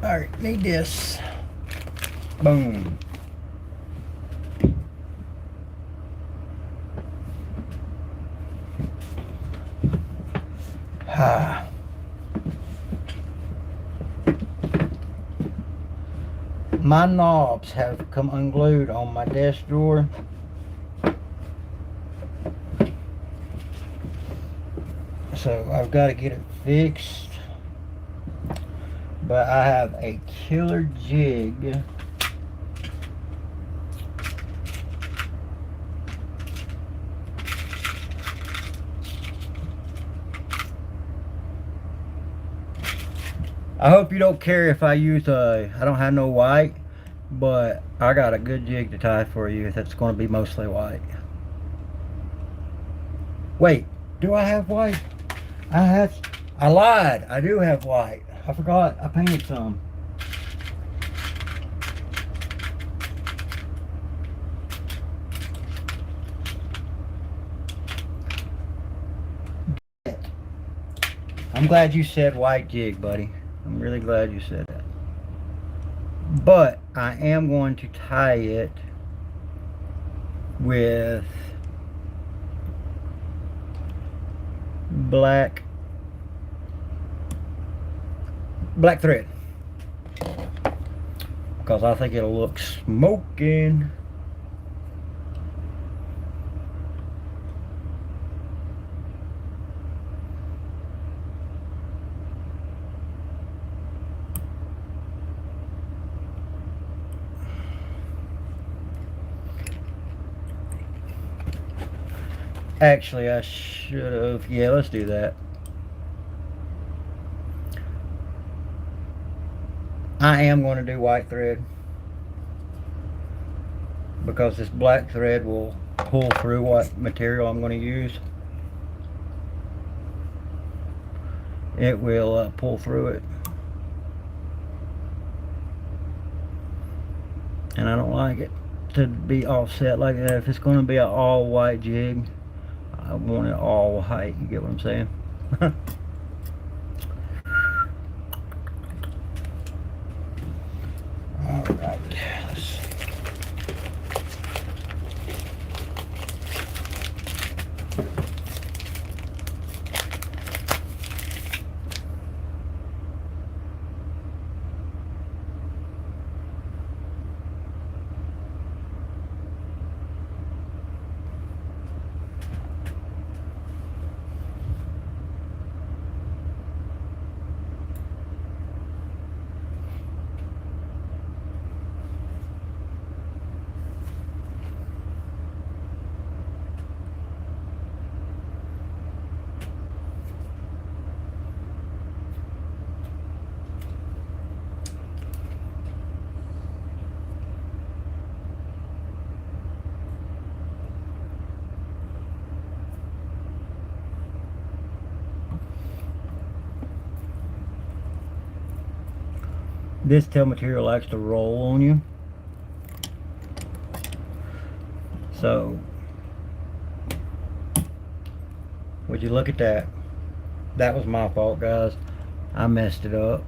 Speaker 1: Alright, need this. Boom. My knobs have come unglued on my desk drawer. So I've got to get it fixed. But I have a killer jig. I hope you don't care if I use I don't have no white, but I got a good jig to tie for you that's going to be mostly white. Wait, do I have white? I lied. I do have white. I forgot. I painted some. I'm glad you said white jig, buddy. I'm really glad you said that. But I am going to tie it with black thread, because I think it'll look smoking. Actually, I should have. Yeah, let's do that. I am going to do white thread because this black thread will pull through what material I'm going to use. It will pull through it. And I don't like it to be offset like that. If it's going to be an all white jig, I want it all white. You get what I'm saying? Alright. This tail material likes to roll on you. So, would you look at that? That was my fault, guys. I messed it up.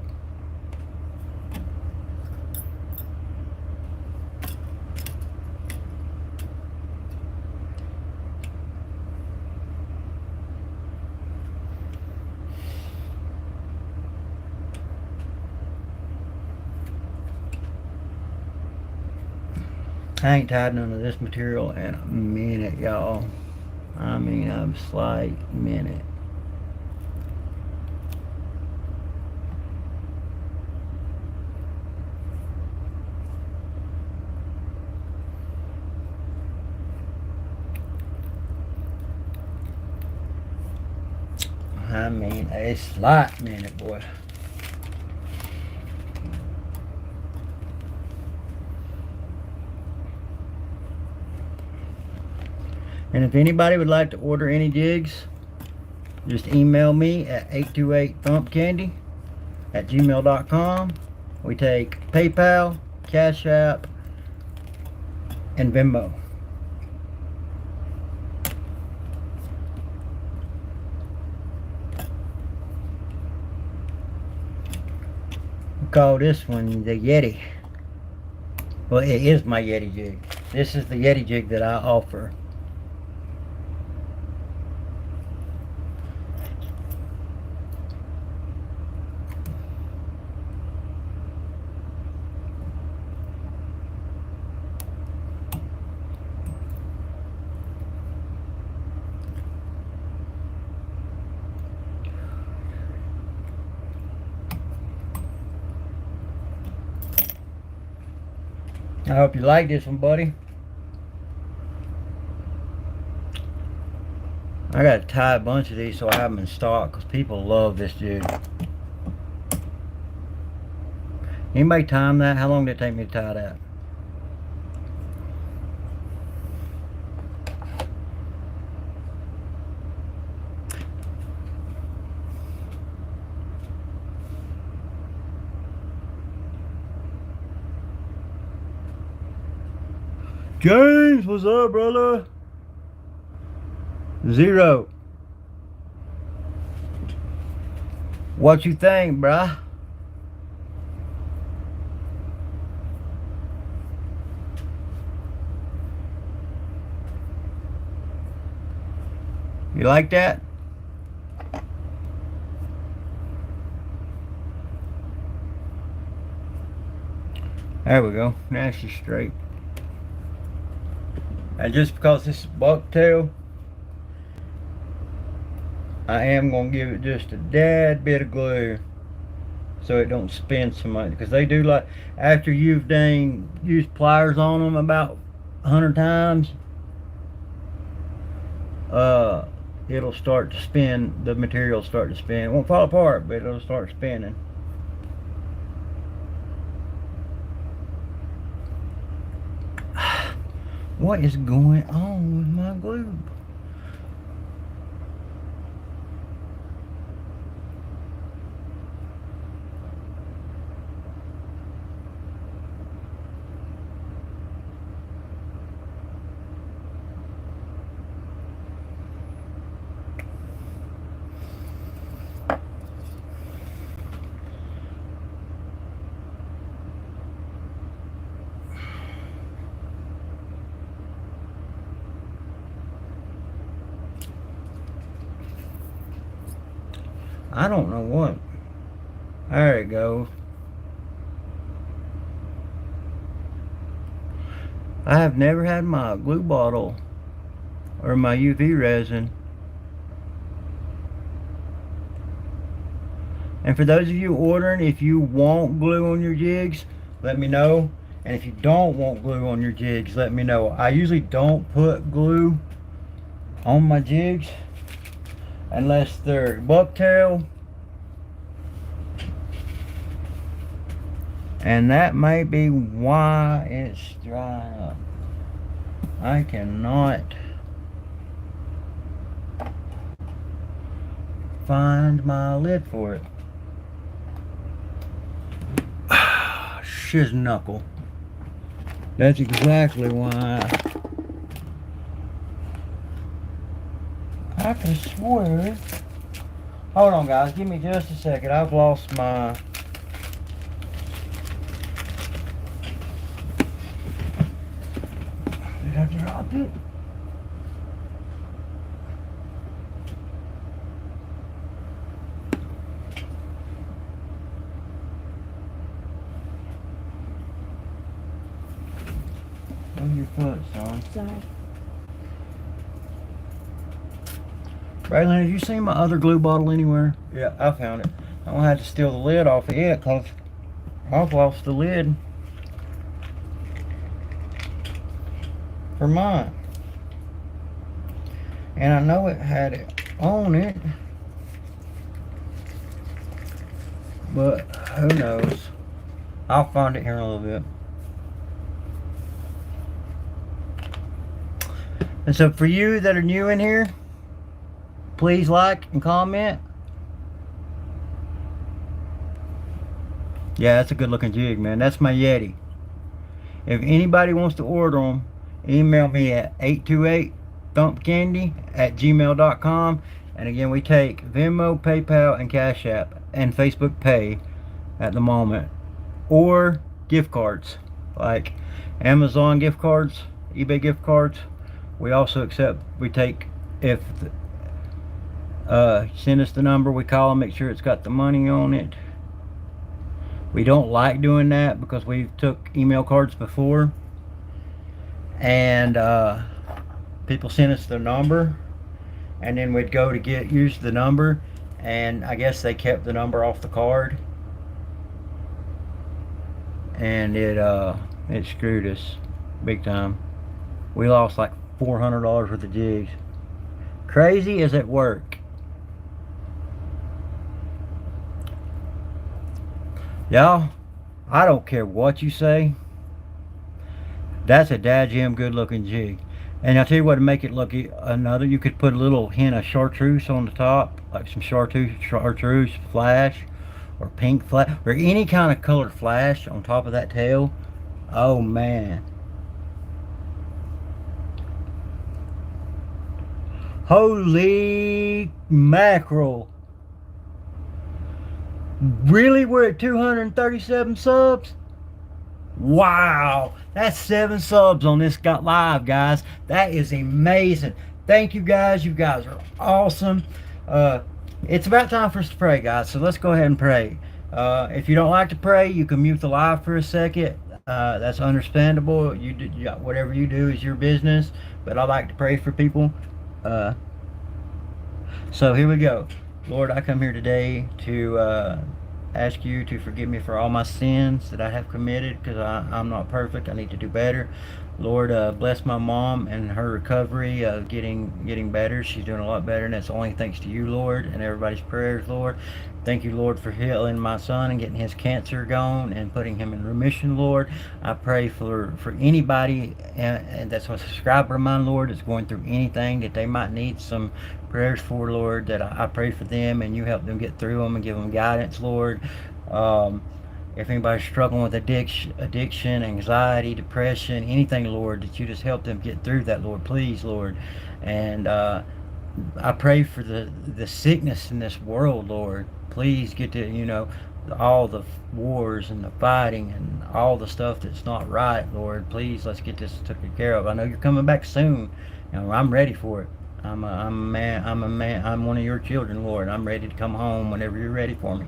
Speaker 1: I ain't tied none of this material in a minute, y'all. I mean, a slight minute. I mean, a slight minute, boy. And if anybody would like to order any jigs, just email me at 828thumpcandy@gmail.com. We take PayPal, Cash App, and Venmo. We call this one the Yeti. Well, it is my Yeti jig. This is the Yeti jig that I offer. I hope you like this one, buddy. I gotta tie a bunch of these so I have them in stock because people love this jig. Anybody time that? How long did it take me to tie that? James, what's up, brother? 0. What you think, bruh? You like that? There we go. Now she's straight. And just because this is bucktail, I am going to give it just a tad bit of glue so it don't spin so much. Because they do, like, after you've dang used pliers on them about 100 times, it'll start to spin. The material will start to spin. It won't fall apart, but it'll start spinning. What is going on with my glue? I don't know what. There it goes. I have never had my glue bottle or my UV resin. And for those of you ordering, if you want glue on your jigs, let me know. And if you don't want glue on your jigs, let me know. I usually don't put glue on my jigs unless they're bucktail, and that may be why it's drying up. I cannot find my lid for it. his knuckle. That's exactly why. I could swear. Hold on, guys. Give me just a second. I've lost my... Did I drop it? On your foot, son.
Speaker 2: Sorry.
Speaker 1: Braylon, have you seen my other glue bottle anywhere? Yeah, I found it. I'm gonna have to steal the lid off of it because I've lost the lid for mine. And I know it had it on it, but who knows? I'll find it here in a little bit. And so for you that are new in here, please like and comment. Yeah, that's a good looking jig, man. That's my Yeti. If anybody wants to order them, email me at 828thumpcandy@gmail.com. And again, we take Venmo, PayPal, and Cash App, and Facebook Pay at the moment. Or gift cards, like Amazon gift cards, eBay gift cards. We also accept, we take, if send us the number, we call them, make sure it's got the money on it. We don't like doing that because we've took email cards before, and people send us the number, and then we'd go to use the number, and I guess they kept the number off the card, and it screwed us big time. We lost like $400 worth of jigs. Crazy as at work. Y'all, I don't care what you say. That's a dadgum good looking jig. And I'll tell you what, to make it look another, you could put a little hint of chartreuse on the top, like some chartreuse flash, or pink flash, or any kind of colored flash on top of that tail. Oh man. Holy mackerel. Really? We're at 237 subs? Wow. That's 7 subs on this live, guys. That is amazing. Thank you, guys. You guys are awesome. It's about time for us to pray, guys. So let's go ahead and pray. If you don't like to pray, you can mute the live for a second. That's understandable. Whatever you do is your business. But I like to pray for people. So here we go. Lord, I come here today to ask you to forgive me for all my sins that I have committed, because I'm not perfect. I need to do better. Lord, bless my mom and her recovery, getting better. She's doing a lot better, and that's only thanks to you, Lord, and everybody's prayers, Lord. Thank you, Lord, for healing my son and getting his cancer gone and putting him in remission, Lord. I pray for anybody and that's a subscriber of mine, Lord, that's going through anything that they might need some prayers for, Lord, that I pray for them and you help them get through them and give them guidance, Lord. If anybody's struggling with addiction, anxiety, depression, anything, Lord, that you just help them get through that, Lord, please, Lord. And I pray for the sickness in this world, Lord. Please get to, all the wars and the fighting and all the stuff that's not right, Lord. Please, let's get this taken care of. I know you're coming back soon. I'm ready for it. I'm a man. I'm one of your children, Lord. I'm ready to come home whenever you're ready for me.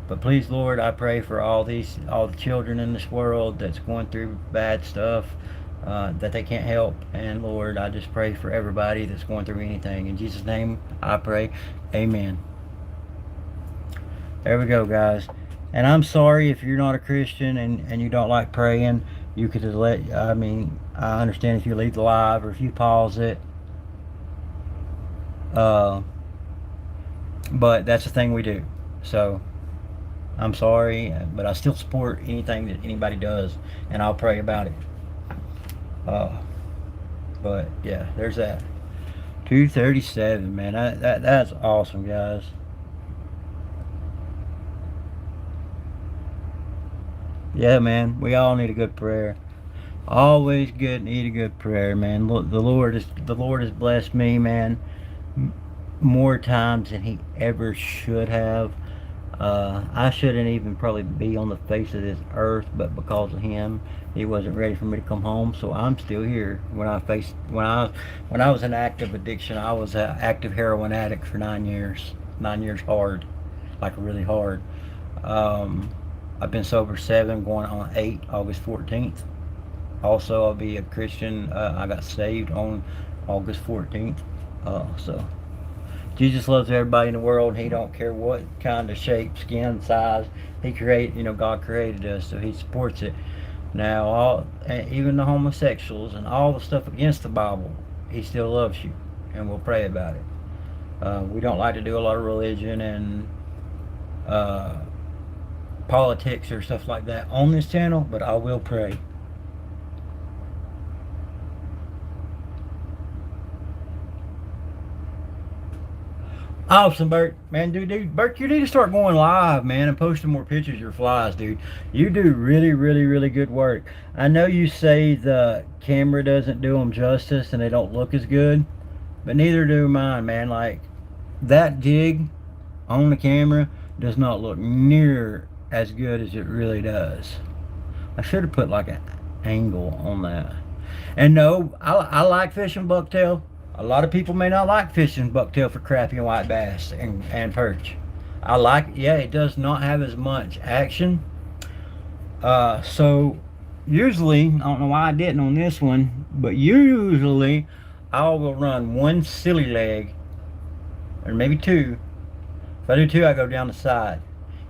Speaker 1: But please, Lord, I pray for all the children in this world that's going through bad stuff that they can't help. And Lord, I just pray for everybody that's going through anything. In Jesus' name, I pray. Amen. There we go, guys. And I'm sorry if you're not a Christian and you don't like praying. You could just I understand if you leave the live or if you pause it. But that's the thing we do. So I'm sorry, but I still support anything that anybody does, and I'll pray about it. But yeah, there's that. 237, man. That's awesome, guys. Yeah, man. We all need a good prayer. Always good. Need a good prayer, man. Look, the Lord has blessed me, man, more times than He ever should have. I shouldn't even probably be on the face of this earth, but because of Him, He wasn't ready for me to come home, so I'm still here. When I was in active addiction, I was an active heroin addict for 9 years. 9 years hard, like really hard. Um, I've been sober 7, going on 8, August 14th. Also, I'll be a Christian. I got saved on August 14th. So Jesus loves everybody in the world. He don't care what kind of shape, skin, size. God created us, so He supports it. Now, even the homosexuals and all the stuff against the Bible, He still loves you, and we'll pray about it. We don't like to do a lot of religion and uh, politics or stuff like that on this channel, but I will pray. Awesome, Bert. Man, dude, Bert, you need to start going live, man, and posting more pictures of your flies, dude. You do really, really, really good work. I know you say the camera doesn't do them justice and they don't look as good, but neither do mine, man. Like, that jig on the camera does not look near as good as it really does. I should have put like an angle on that. And no, I like fishing bucktail. A lot of people may not like fishing bucktail for crappie and white bass and perch. Yeah, it does not have as much action. So usually, I don't know why I didn't on this one, but usually I will run one silly leg, or maybe two. If I do two, I go down the side.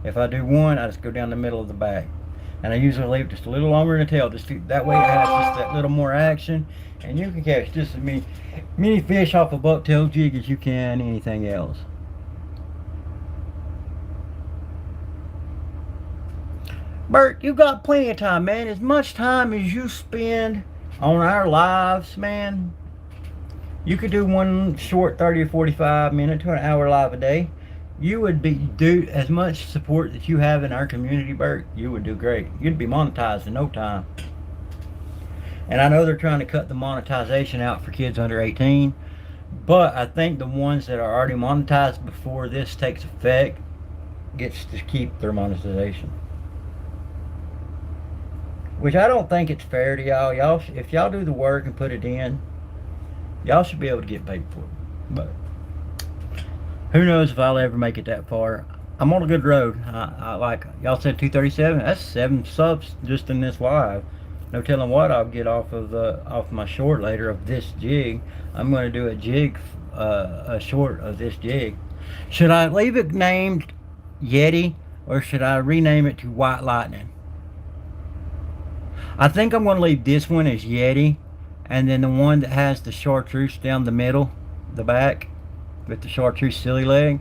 Speaker 1: If I do one, I just go down the middle of the back. And I usually leave just a little longer in the tail. That way it has just that little more action. And you can catch just as many fish off a bucktail jig as you can anything else. Bert, you got plenty of time, man. As much time as you spend on our lives, man, you could do one short 30 or 45 minute to an hour live a day. You would do as much support that you have in our community, Bert. You would do great. You'd be monetized in no time. And I know they're trying to cut the monetization out for kids under 18, but I think the ones that are already monetized before this takes effect gets to keep their monetization. Which I don't think it's fair to y'all. If y'all do the work and put it in, y'all should be able to get paid for it. But who knows if I'll ever make it that far. I'm on a good road. I like y'all said 237. That's 7 subs just in this live. No telling what I'll get off my short later of this jig. I'm going to do a short of this jig. Should I leave it named Yeti or should I rename it to White Lightning? I think I'm going to leave this one as Yeti, and then the one that has the chartreuse down the middle, the back, with the chartreuse silly leg,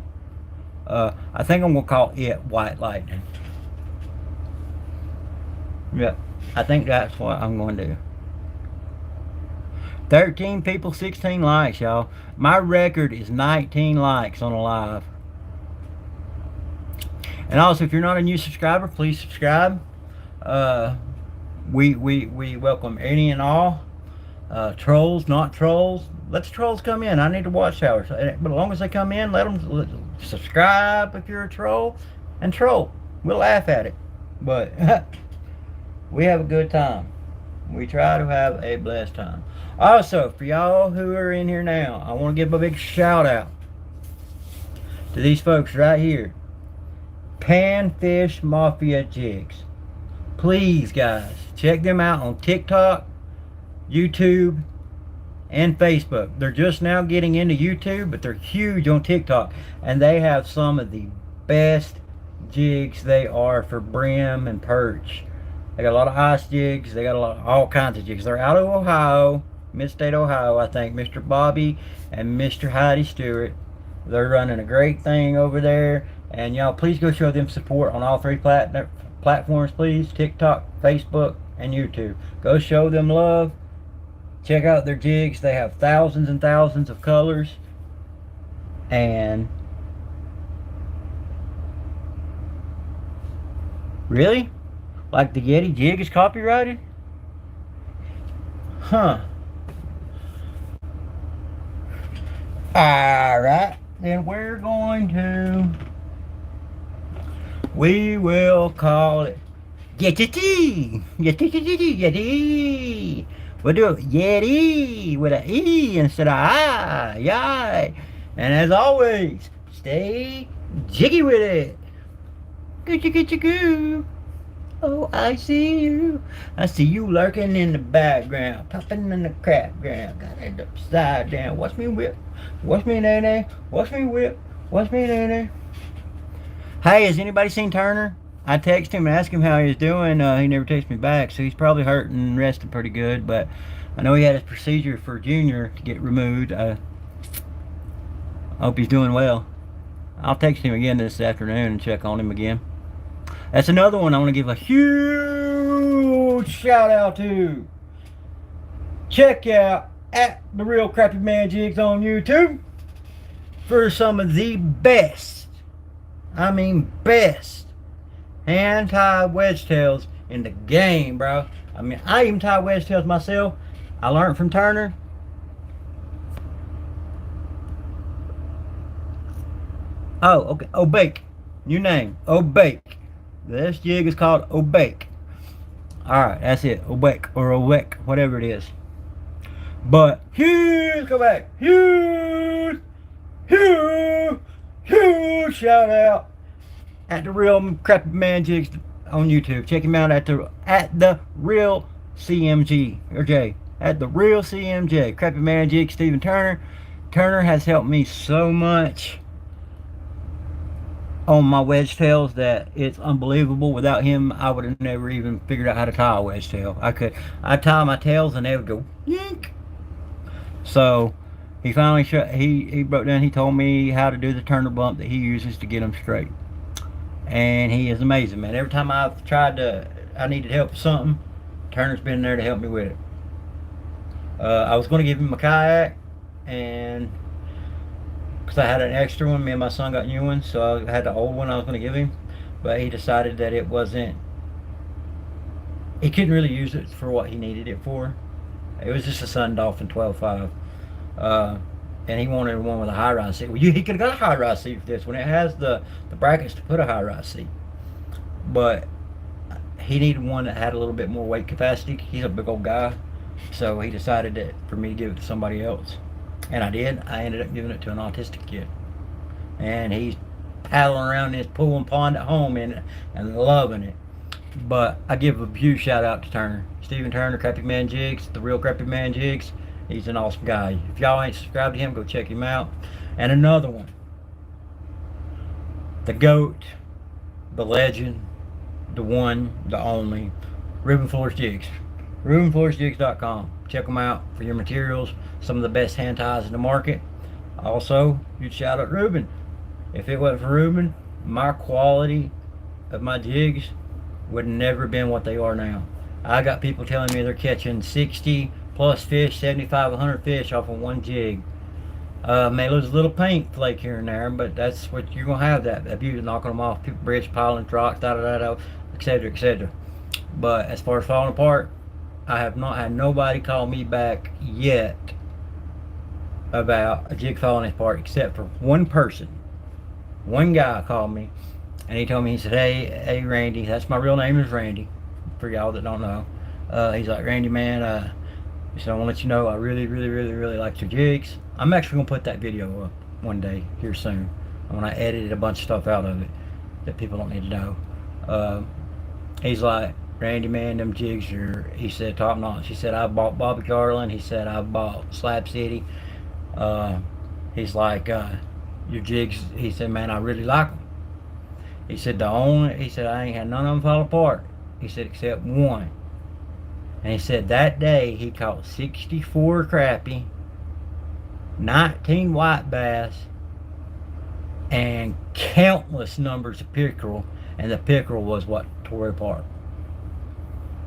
Speaker 1: I think I'm going to call it White Lightning. Yeah, I think that's what I'm going to do. 13 people, 16 likes, y'all. My record is 19 likes on a live. And also, if you're not a new subscriber, please subscribe. We welcome any and all. Trolls, not trolls. Let the trolls come in. I need a watchtower. But as long as they come in, let them subscribe if you're a troll. And troll. We'll laugh at it. But we have a good time. We try to have a blessed time. Also, for y'all who are in here now, I want to give a big shout out to these folks right here. Panfish Mafia Jigs. Please, guys, check them out on TikTok, YouTube, and Facebook. They're just now getting into YouTube, but they're huge on TikTok. And they have some of the best jigs they are for brim and perch. They got a lot of ice jigs. They got all kinds of jigs. They're out of Ohio, Mid-State Ohio, I think. Mr. Bobby and Mr. Heidi Stewart. They're running a great thing over there. And y'all, please go show them support on all 3 platforms, please. TikTok, Facebook, and YouTube. Go show them love. Check out their jigs. They have thousands and thousands of colors. And really? Like the Yeti jig is copyrighted? Huh. Alright, then we will call it Yeti. Yeti. We'll do it Yeti with an E instead of I. Yay. And as always, stay jiggy with it. Goo. Oh, I see you. I see you lurking in the background, popping in the crap ground. Got it upside down. Watch me whip. Watch me nay. Watch me whip. Watch me nay. Hey, has anybody seen Turner? I texted him and asked him how he was doing. He never texted me back, so he's probably hurting and resting pretty good. But I know he had his procedure for Junior to get removed. I hope he's doing well. I'll text him again this afternoon and check on him again. That's another one I want to give a huge shout out to. Check out at The Real Crappy Man Jigs on YouTube for some of the best, I mean best, hand-tied wedge tails in the game, bro. I mean, I even tie wedge tails myself. I learned from Turner. Oh, okay. Obake. New name. Obake. This jig is called Obake. Alright, that's it. Obake or Obake, whatever it is. But huge, go back. Huge shout out at The Real Crappy Man Jigs on YouTube. Check him out at the Real CMG or J. At The Real CMJ. Crappy Man Jigs, Stephen Turner. Turner has helped me so much on my wedge tails that it's unbelievable. Without him, I would have never even figured out how to tie a wedge tail. I'd tie my tails and they would go yank. So he finally he broke down. He told me how to do the Turner bump that he uses to get them straight, and he is amazing, man. Every time I've I needed help with something, Turner's been there to help me with it. I was going to give him a kayak, and because I had an extra one, me and my son got new ones, so I had the old one I was going to give him, but he decided that it wasn't, he couldn't really use it for what he needed it for. It was just a Sun Dolphin 12.5, and he wanted one with a high-rise seat. Well, he could have got a high-rise seat for this one. It has the brackets to put a high-rise seat, but he needed one that had a little bit more weight capacity. He's a big old guy, so he decided that for me to give it to somebody else. And I did. I ended up giving it to an autistic kid. And he's paddling around this pool and pond at home and loving it. But I give a huge shout out to Turner. Stephen Turner, Crappy Man Jigs, The Real Crappy Man Jigs. He's an awesome guy. If y'all ain't subscribed to him, go check him out. And another one. The GOAT, the legend, the one, the only, Ruben Flores Jigs. RubenFloresJigs.com. Check them out for your materials. Some of the best hand ties in the market. Also, you'd shout out Ruben. If it wasn't for Ruben, my quality of my jigs would never been what they are now. I got people telling me they're catching 60 plus fish, 75, 100 fish off of one jig. May lose a little paint flake here and there, but that's what you're gonna have. That beauty knocking them off. People bridge piling rocks, etc., etc. But as far as falling apart, I have not had nobody call me back yet about a jig falling apart, except for one person. One guy called me, and he told me, he said, hey Randy, that's my real name is Randy, for y'all that don't know. He's like, Randy, man, he said, I want to let you know I really like your jigs. I'm actually going to put that video up one day here soon, when I edited a bunch of stuff out of it that people don't need to know. He's like, Randy, man, them jigs are, he said, top notch. He said, I bought Bobby Garland. He said, I bought Slab City. He's like, your jigs, he said, man, I really like them. He said, he said, I ain't had none of them fall apart. He said, except one. And he said that day he caught 64 crappie, 19 white bass, and countless numbers of pickerel. And the pickerel was what tore it apart.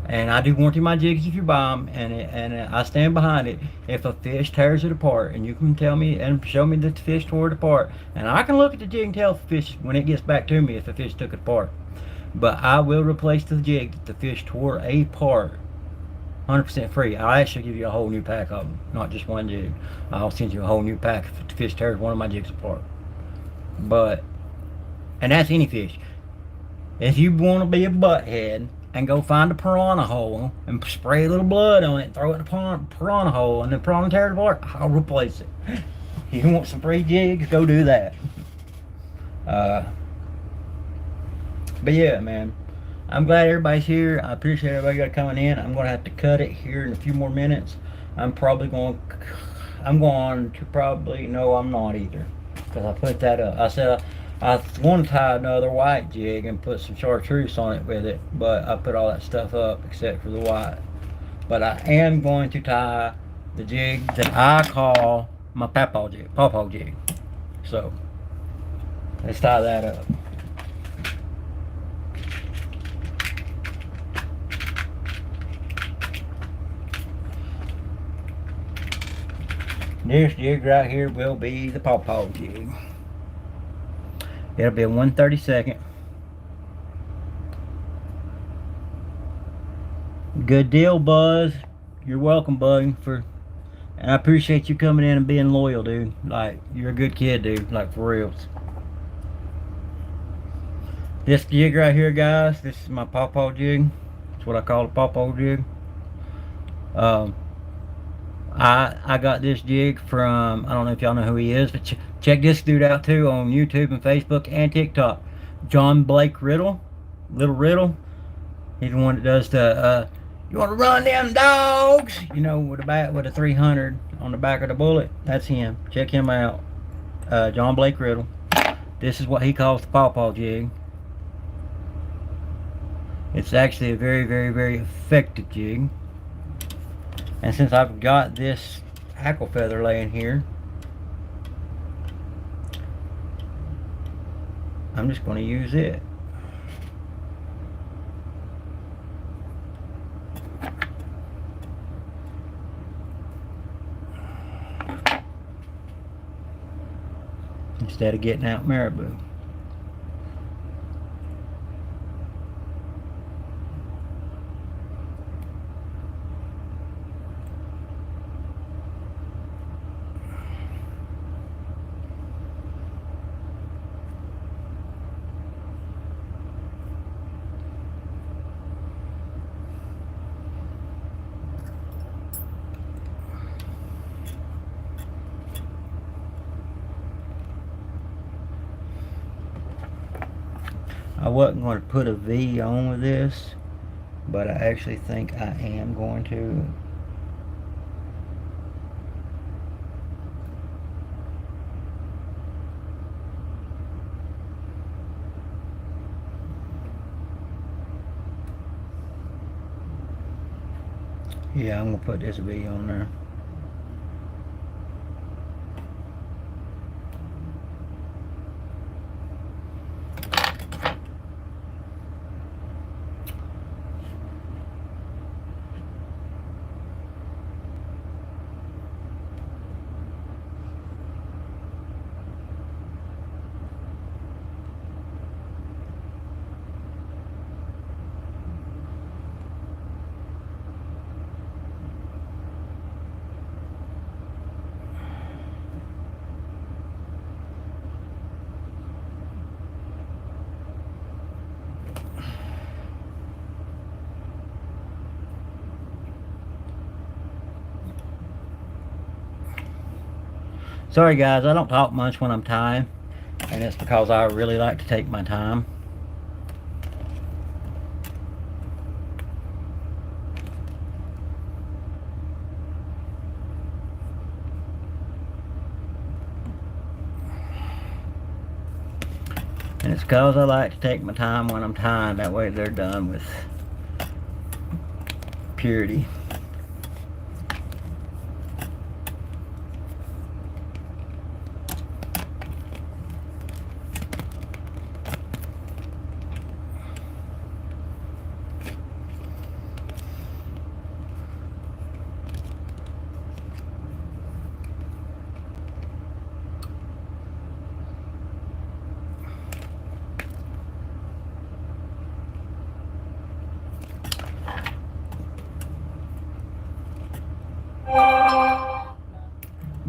Speaker 1: And I do warranty my jigs if you buy them, and I stand behind it. If a fish tears it apart, and you can tell me and show me that the fish tore it apart, and I can look at the jig and tell if the fish, when it gets back to me, if the fish took it apart. But I will replace the jig that the fish tore apart 100% free. I'll actually give you a whole new pack of them, not just one jig. I'll send you a whole new pack if the fish tears one of my jigs apart. But, and that's any fish. If you want to be a butthead and go find a piranha hole and spray a little blood on it and throw it in a piranha hole and the piranha tears apart, I'll replace it. If you want some free jigs, go do that. But yeah, man, I'm glad everybody's here. I appreciate everybody coming in. I'm gonna have to cut it here in a few more minutes. I'm going to probably, no, I'm not either, because I put that up. I said I want to tie another white jig and put some chartreuse on it with it, but I put all that stuff up except for the white. But I am going to tie the jig that I call my pawpaw jig. So let's tie that up. This jig right here will be the pawpaw jig. It'll be a 1/32. Good deal, Buzz. You're welcome, buddy. And I appreciate you coming in and being loyal, dude. Like, you're a good kid, dude. Like, for reals. This jig right here, guys, this is my pawpaw jig. That's what I call a pawpaw jig. I got this jig from, I don't know if y'all know who he is, but check this dude out too on YouTube and Facebook and TikTok. John Blake Riddle. Little Riddle. He's the one that does the, you want to run them dogs? You know, with a 300 on the back of the bullet. That's him. Check him out. John Blake Riddle. This is what he calls the pawpaw jig. It's actually a very, very, very effective jig. And since I've got this hackle feather laying here, I'm just going to use it. Instead of getting out marabou. I wasn't going to put a V on with this, but I actually think I am going to. Yeah, I'm going to put this V on there. Sorry guys, I don't talk much when I'm tying, and it's because I really like to take my time. And it's because I like to take my time when I'm tying, that way they're done with purity.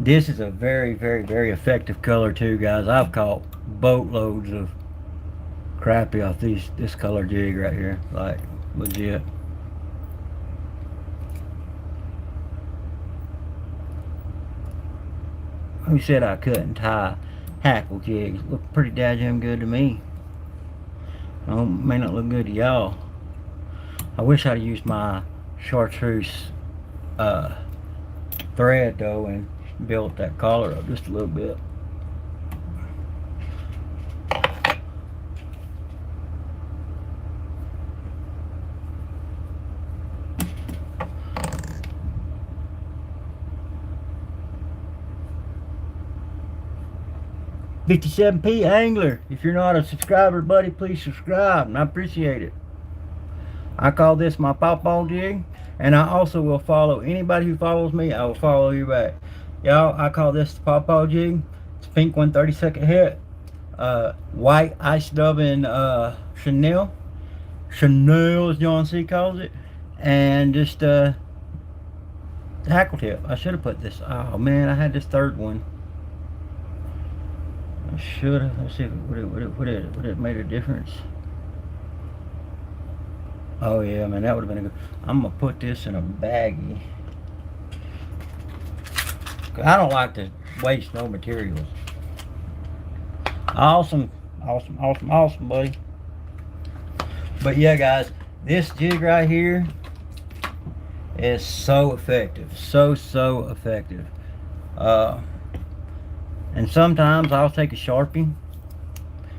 Speaker 1: This is a very, very, very effective color too, guys. I've caught boatloads of crappie off this color jig right here, like legit. Who said I couldn't tie hackle jigs? Look pretty damn good to me. Oh, may not look good to y'all. I wish I'd used my chartreuse thread though and built that collar up just a little bit. $57p angler. If you're not a subscriber, buddy, please subscribe, and I appreciate it. I call this my pawpaw jig, and I also will follow anybody who follows me. I will follow you back, y'all. I call this the pawpaw jig. It's pink 1/32 hit, white ice dubbing Chanel as John C calls it, and just hackle tip. I should have put this. Oh man, I had this third one. I should have. Let's see. Would it made a difference? Oh yeah, man, that would have been a good. I'm gonna put this in a baggie. I don't like to waste no materials. Awesome, buddy. But yeah, guys, this jig right here is so effective, so effective. And sometimes I'll take a Sharpie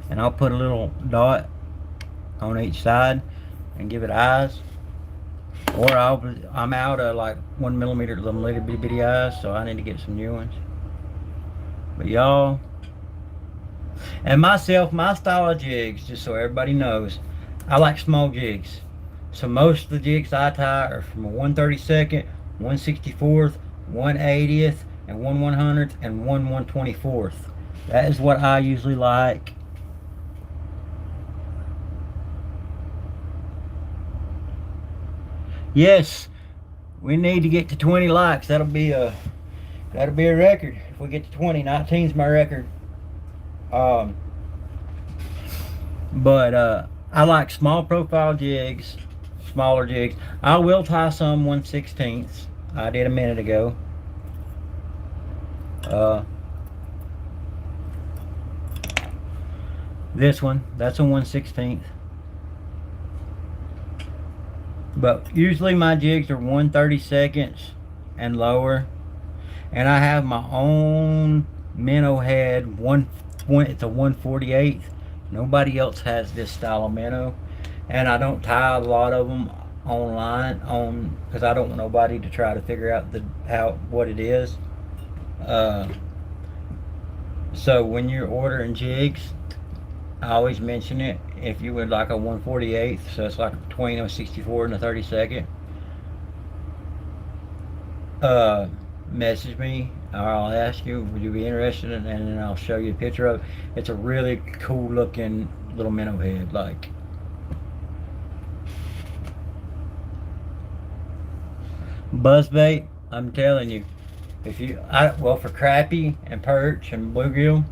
Speaker 1: and I'll put a little dot on each side and give it eyes, or I'm out of like 1 millimeter little bitty eyes, so I need to get some new ones. But y'all, and myself, my style of jigs, just so everybody knows, I like small jigs. So most of the jigs I tie are from a 1/32, 1/64, 1/80th, and 1/100th, and 1/124th. That is what I usually like. Yes, we need to get to 20 likes. That'll be a record. If we get to 20, 19's my record. But I like small profile jigs, smaller jigs. I will tie some 1/16ths. I did a minute ago. This one, that's a 1/16th. But usually my jigs are 1/32 and lower, and I have my own minnow head. It's a 1/48. Nobody else has this style of minnow, and I don't tie a lot of them online because I don't want nobody to try to figure out what it is. So when you're ordering jigs, I always mention it. If you would like a 1/48, so it's like between a 64 and a 32nd, message me, or I'll ask you, would you be interested in, and then I'll show you a picture of it. It's a really cool looking little minnow head. Like, buzzbait, I'm telling you, well, for crappie and perch and bluegill,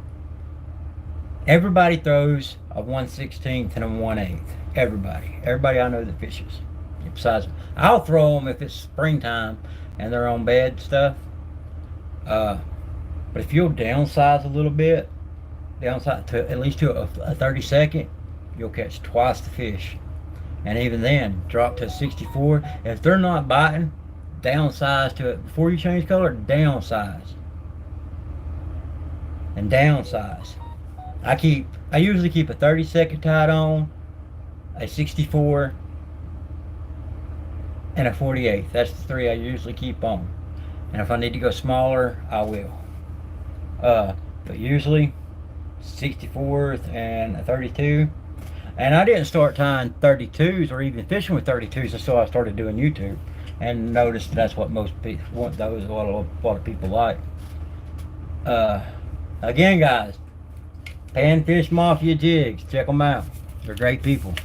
Speaker 1: everybody throws a 1/16th and a 1/8. Everybody I know that fishes. Besides, I'll throw them if it's springtime and they're on bed stuff. But if you'll downsize a little bit, downsize to at least to a 32nd, you'll catch twice the fish. And even then, drop to a 64. If they're not biting, downsize to it before you change color. Downsize and downsize. I usually keep a 32nd tied on, a 64, and a 48. That's the three I usually keep on. And if I need to go smaller, I will. But usually 64th and a 32. And I didn't start tying 32s or even fishing with 32s until I started doing YouTube, and noticed that's what most people want. Those a lot of people like. Again, guys, Panfish Mafia jigs, check them out. They're great people.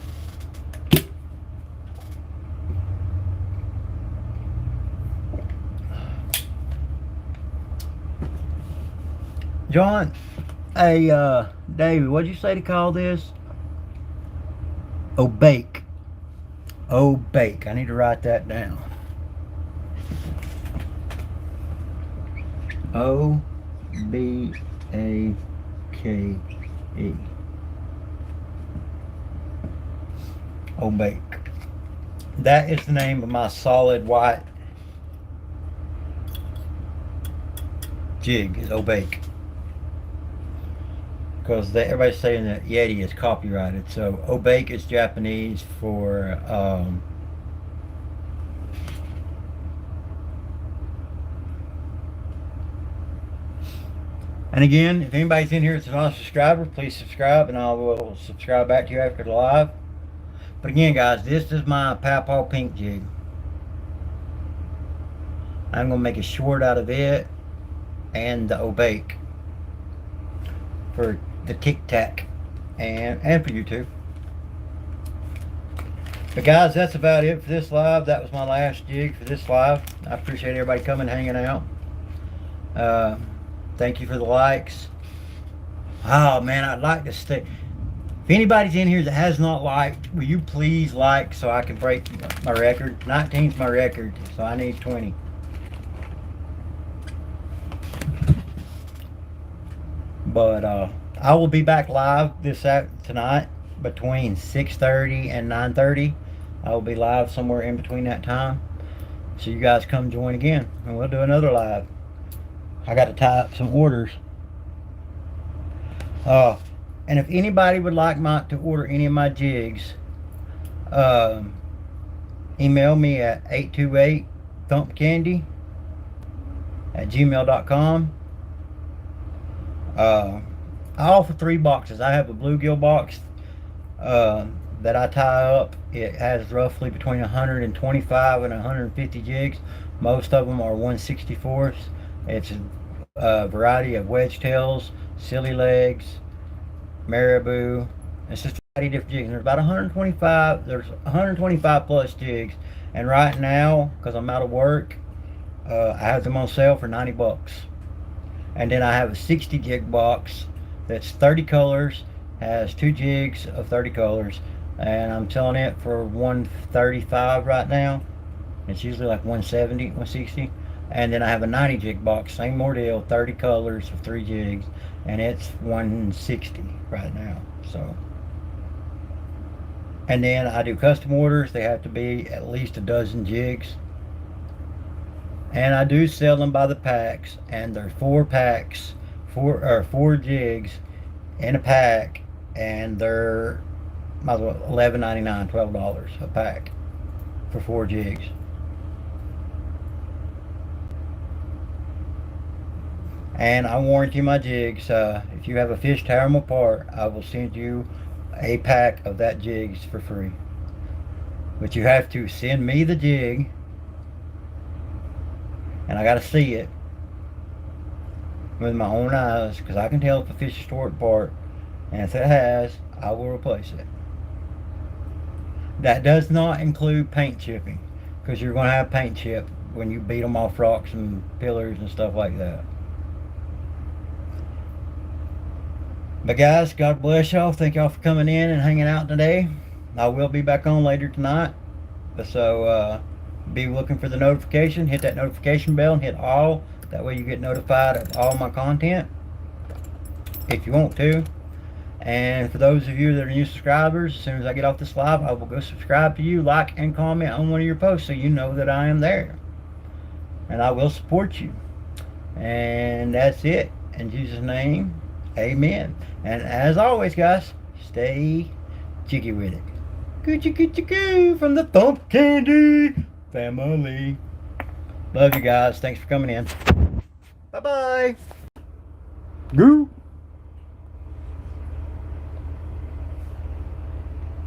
Speaker 1: John, hey, David, what'd you say to call this? Oh, bake. Oh, bake. I need to write that down. O-B-A-K-E. Oh, bake. That is the name of my solid white jig, is Obake. Because everybody's saying that Yeti is copyrighted. So Obake is Japanese for and again, if anybody's in here that's not a subscriber, please subscribe and I will subscribe back to you after the live. But again, guys, this is my Papaw Pink jig. I'm going to make a short out of it and the Obake for the Tic Tac and for YouTube. But guys, that's about it for this live. That was my last jig for this live. I appreciate everybody coming, hanging out. Thank you for the likes. Oh man, I'd like to stay. If anybody's in here that has not liked, will you please like so I can break my record? 19's my record, so I need 20. But I will be back live tonight between 6:30 and 9:30. I will be live somewhere in between that time. So you guys come join again and we'll do another live. I got to tie up some orders. And if anybody would like to order any of my jigs, email me at 828thumpcandy@gmail.com. I offer 3 boxes. I have a bluegill box that I tie up. It has roughly between 125 and 150 jigs. Most of them are 1/64. It's a variety of wedge tails, silly legs, marabou. It's just a variety of different jigs. There's about 125. There's 125 plus jigs, and right now, because I'm out of work, I have them on sale for 90 bucks. And then I have a 60 jig box that's 30 colors, has 2 jigs of 30 colors, and I'm selling it for $135 right now. It's usually like 170, 160. And then I have a 90 jig box, same more deal, 30 colors of 3 jigs, and it's 160 right now. So, and then I do custom orders. They have to be at least a dozen jigs. And I do sell them by the packs, and they're 4 packs, 4 jigs in a pack, and they're might as well $11.99, $12 a pack for 4 jigs. And I warranty my jigs. If you have a fish tear them apart, I will send you a pack of that jigs for free. But you have to send me the jig, and I got to see it with my own eyes, because I can tell if a fish is tore apart, and if it has, I will replace it. That does not include paint chipping, because you're going to have paint chip when you beat them off rocks and pillars and stuff like that. But guys, God bless y'all. Thank y'all for coming in and hanging out today. I will be back on later tonight. So be looking for the notification. Hit that notification bell and hit all. That way you get notified of all my content if you want to. And for those of you that are new subscribers, as soon as I get off this live, I will go subscribe to you, like and comment on one of your posts so you know that I am there. And I will support you. And that's it. In Jesus' name, amen. And as always, guys, stay jiggy with it. Coochie from the Thump Candy family. Love you guys. Thanks for coming in. Bye-bye. Goo.